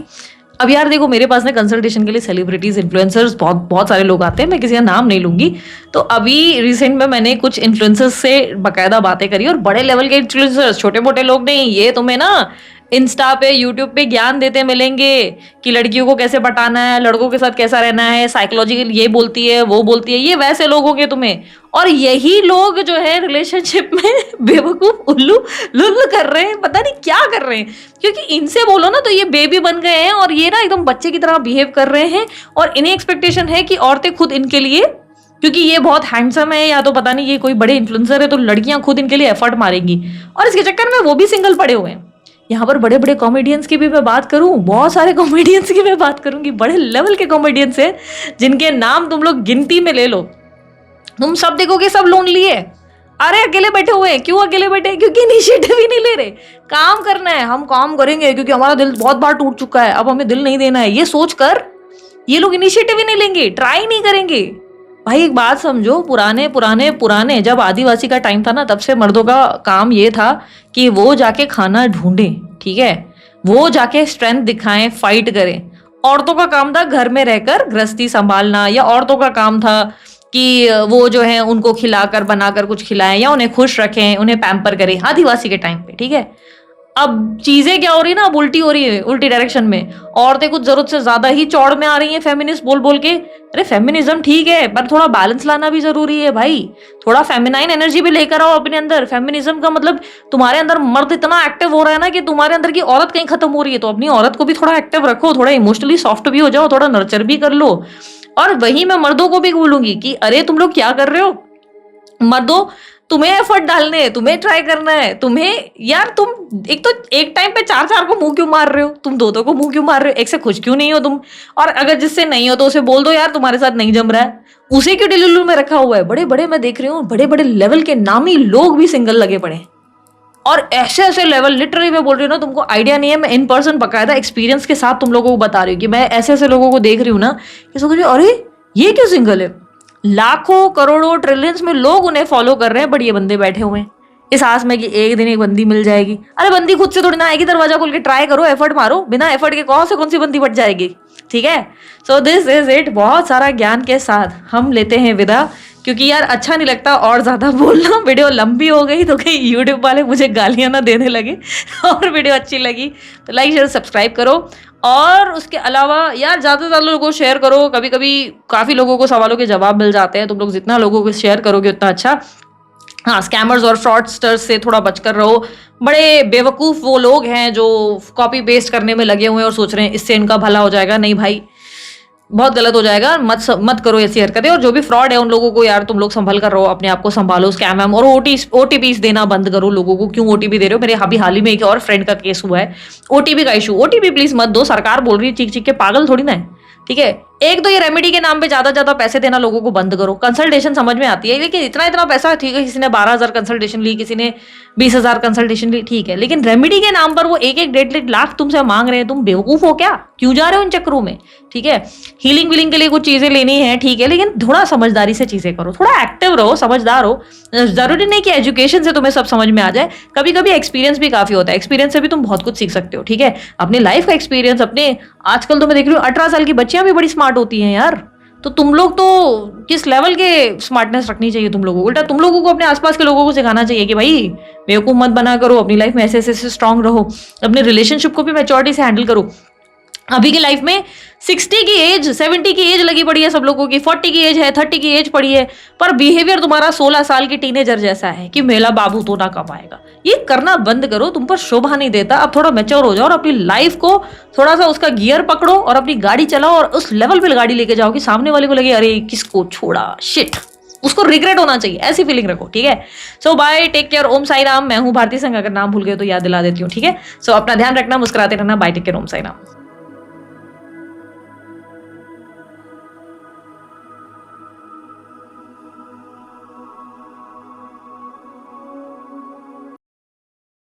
अब यार देखो मेरे पास ना कंसल्टेशन के लिए सेलिब्रिटीज, इन्फ्लुएंसर्स बहुत सारे लोग आते हैं, मैं किसी का नाम नहीं लूंगी। तो अभी रिसेंट में मैंने कुछ इन्फ्लुएंसर्स से बाकायदा बातें करी, और बड़े लेवल के इन्फ्लुएंसर्स, छोटे मोटे लोग नहीं, ये तुम्हें ना इंस्टा पे यूट्यूब पे ज्ञान देते मिलेंगे कि लड़कियों को कैसे पटाना है, लड़कों के साथ कैसा रहना है, साइकोलॉजिकल ये बोलती है वो बोलती है, ये वैसे लोग होंगे तुम्हें। और यही लोग जो है रिलेशनशिप में बेवकूफ उल्लू लुल्लू कर रहे हैं, पता नहीं क्या कर रहे हैं, क्योंकि इनसे बोलो ना तो ये बेबी बन गए हैं और ये ना एकदम बच्चे की तरह बिहेव कर रहे हैं। और इन्हें एक्सपेक्टेशन है कि औरतें खुद इनके लिए, क्योंकि ये बहुत हैंडसम है या तो पता नहीं ये कोई बड़े इन्फ्लुएंसर है, तो लड़कियां खुद इनके लिए एफर्ट मारेंगी, और इसके चक्कर में वो भी सिंगल पड़े हुए हैं। यहाँ पर बड़े बड़े कॉमेडियंस की भी मैं बात करूँ, बहुत सारे कॉमेडियंस की मैं बात करूंगी, बड़े लेवल के कॉमेडियंस हैं जिनके नाम तुम लोग गिनती में ले लो, तुम सब देखोगे सब लोन लिए। अरे अकेले बैठे हुए हैं, क्यों अकेले बैठे, क्योंकि इनिशिएटिव ही नहीं ले रहे। काम करना है, हम काम करेंगे क्योंकि हमारा दिल बहुत बार टूट चुका है, अब हमें दिल नहीं देना है, ये सोच कर ये लोग इनिशिएटिव ही नहीं लेंगे, ट्राई नहीं करेंगे। भाई एक बात समझो, पुराने जब आदिवासी का टाइम था ना, तब से मर्दों का काम ये था कि वो जाके खाना ढूंढें, ठीक है, वो जाके स्ट्रेंथ दिखाएं, फाइट करें। औरतों का काम था घर में रहकर गृहस्थी संभालना, या औरतों का काम था कि वो जो है उनको खिलाकर बनाकर कुछ खिलाएं या उन्हें खुश रखें, उन्हें पैम्पर करें, आदिवासी के टाइम पे, ठीक है। अब चीजें क्या हो रही है ना, अब उल्टी हो रही है, उल्टी डायरेक्शन में। औरतें कुछ जरूरत से ज्यादा ही चौड़ में आ रही हैं फेमिनिस्ट बोल बोल के। अरे फेमिनिज्म ठीक है, पर थोड़ा बैलेंस लाना भी जरूरी है भाई। थोड़ा फेमिनाइन एनर्जी भी लेकर आओ अपने अंदर। फेमिनिज्म का मतलब तुम्हारे अंदर मर्द इतना एक्टिव हो रहा है ना कि तुम्हारे अंदर की औरत कहीं खत्म हो रही है, तो अपनी औरत को भी थोड़ा एक्टिव रखो, थोड़ा इमोशनली सॉफ्ट भी हो जाओ, थोड़ा नर्चर भी कर लो। और वही मैं मर्दों को भी बोलूंगी कि अरे तुम लोग क्या कर रहे हो मर्दों, तुम्हें एफर्ट डालने हैं, तुम्हें ट्राई करना है, तुम्हें यार तुम एक तो एक टाइम पे चार चार को मुंह क्यों मार रहे हो, तुम दो दो को मुंह क्यों मार रहे हो, एक से खुश क्यों नहीं हो तुम। और अगर जिससे नहीं हो तो उसे बोल दो यार तुम्हारे साथ नहीं जम रहा है, उसे क्यों डिलीलू में रखा हुआ है। बड़े बड़े मैं देख रही हूँ, बड़े बड़े लेवल के नामी लोग भी सिंगल लगे पड़े हैं। और ऐसे ऐसे लेवल, लिटरली मैं बोल रही हूँ ना, तुमको आइडिया नहीं है। मैं इन पर्सन बकायदा एक्सपीरियंस के साथ तुम लोगों को बता रही हूँ कि मैं ऐसे ऐसे लोगों को देख रही हूँ ना कि सोच रही हूँ, अरे ये क्यों सिंगल है। लाखों करोड़ों ट्रिलियंस में लोग उन्हें फॉलो कर रहे हैं, बट ये बंदे बैठे हुए हैं इस आस में कि एक दिन एक बंदी मिल जाएगी। अरे बंदी खुद से थोड़ी ना आएगी, दरवाजा खोल के ट्राई करो, एफर्ट मारो, बिना एफर्ट के कौन सी बंदी बट जाएगी। ठीक है, सो दिस इज इट। बहुत सारा ज्ञान के साथ हम लेते हैं विदा, क्योंकि यार अच्छा नहीं लगता और ज्यादा बोलना। वीडियो लंबी हो गई तो कहीं यूट्यूब वाले मुझे गालियां ना देने लगे। और वीडियो अच्छी लगी तो लाइक शेयर सब्सक्राइब करो। और उसके अलावा यार ज़्यादा से ज़्यादा लोगों को शेयर करो। कभी कभी काफ़ी लोगों को सवालों के जवाब मिल जाते हैं, तुम लोग जितना लोगों को शेयर करोगे उतना अच्छा। हाँ, स्कैमर्स और फ्रॉडस्टर्स से थोड़ा बचकर रहो। बड़े बेवकूफ़ वो लोग हैं जो कॉपी पेस्ट करने में लगे हुए हैं और सोच रहे हैं इससे इनका भला हो जाएगा। नहीं भाई, बहुत गलत हो जाएगा। मत करो ऐसी हरकतें। और जो भी फ्रॉड है उन लोगों को यार तुम लोग संभल कर रहो, अपने आप को संभालो। स्कैम वैम और ओटीपीज देना बंद करो लोगों को। क्यों ओटीपी दे रहे हो? मेरे अभी हाल ही में एक और फ्रेंड का केस हुआ है, ओटीपी का इशू। ओटीपी प्लीज मत दो, सरकार बोल रही है चीख चीख के, पागल थोड़ी ना है। ठीक है, एक तो ये रेमेडी के नाम पे ज्यादा पैसे देना लोगों को बंद करो। कंसल्टेशन समझ में आती है, लेकिन इतना पैसा, ठीक है, किसी ने 12,000 कंसल्टेशन ली, किसी ने 20,000 कंसल्टेशन ली, ठीक है, लेकिन रेमेडी के नाम पर वो एक 1.5 लाख तुमसे मांग रहे हैं। तुम बेवकूफ हो क्या? क्यों जा रहे हो इन चक्रों में? ठीक है, हीलिंग विलिंग के लिए कुछ चीजें लेनी है, ठीक है, लेकिन थोड़ा समझदारी से चीजें करो, थोड़ा एक्टिव रहो, समझदार हो। जरूरी नहीं कि एजुकेशन से तुम्हें सब समझ में आ जाए, कभी कभी एक्सपीरियंस भी काफी होता है। एक्सपीरियंस से भी तुम बहुत कुछ सीख सकते हो। ठीक है, अपने लाइफ का एक्सपीरियंस, अपने आजकल तो मैं देख रही हूँ 18 साल की बच्चियां भी बड़ी स्मार्ट होती हैं यार। तो तुम लोग तो किस लेवल के स्मार्टनेस रखनी चाहिए तुम लोगों को? उल्टा तुम लोगों को अपने आसपास के लोगों को सिखाना चाहिए कि भाई बेवकूफ मत बना करो, अपनी लाइफ में ऐसे ऐसे स्ट्रांग रहो, अपने रिलेशनशिप को भी मैच्योरिटी से हैंडल करो। अभी की लाइफ में 60 की एज, 70 की एज लगी पड़ी है सब लोगों की, 40 की एज है, 30 की एज पड़ी है, पर बिहेवियर तुम्हारा 16 साल की टीनेजर जैसा है कि मेरा बाबू तो ना कमाएगा। ये करना बंद करो, तुम पर शोभा नहीं देता। अब थोड़ा मैच्योर हो जाओ और अपनी लाइफ को थोड़ा सा उसका गियर पकड़ो और अपनी गाड़ी चलाओ और उस लेवल पे गाड़ी लेके जाओ कि सामने वाले को लगे अरे किसको छोड़ा, शिट, उसको रिग्रेट होना चाहिए, ऐसी फीलिंग रखो। ठीक है, सो बाय, टेक केयर, ओम साई राम। मैं हूं भारती संघ, अगर नाम भूल गए तो याद दिला देती हूँ। ठीक है, सो अपना ध्यान रखना, मुस्कुराते रहना। बाय, टेक केयर, ओम साई राम।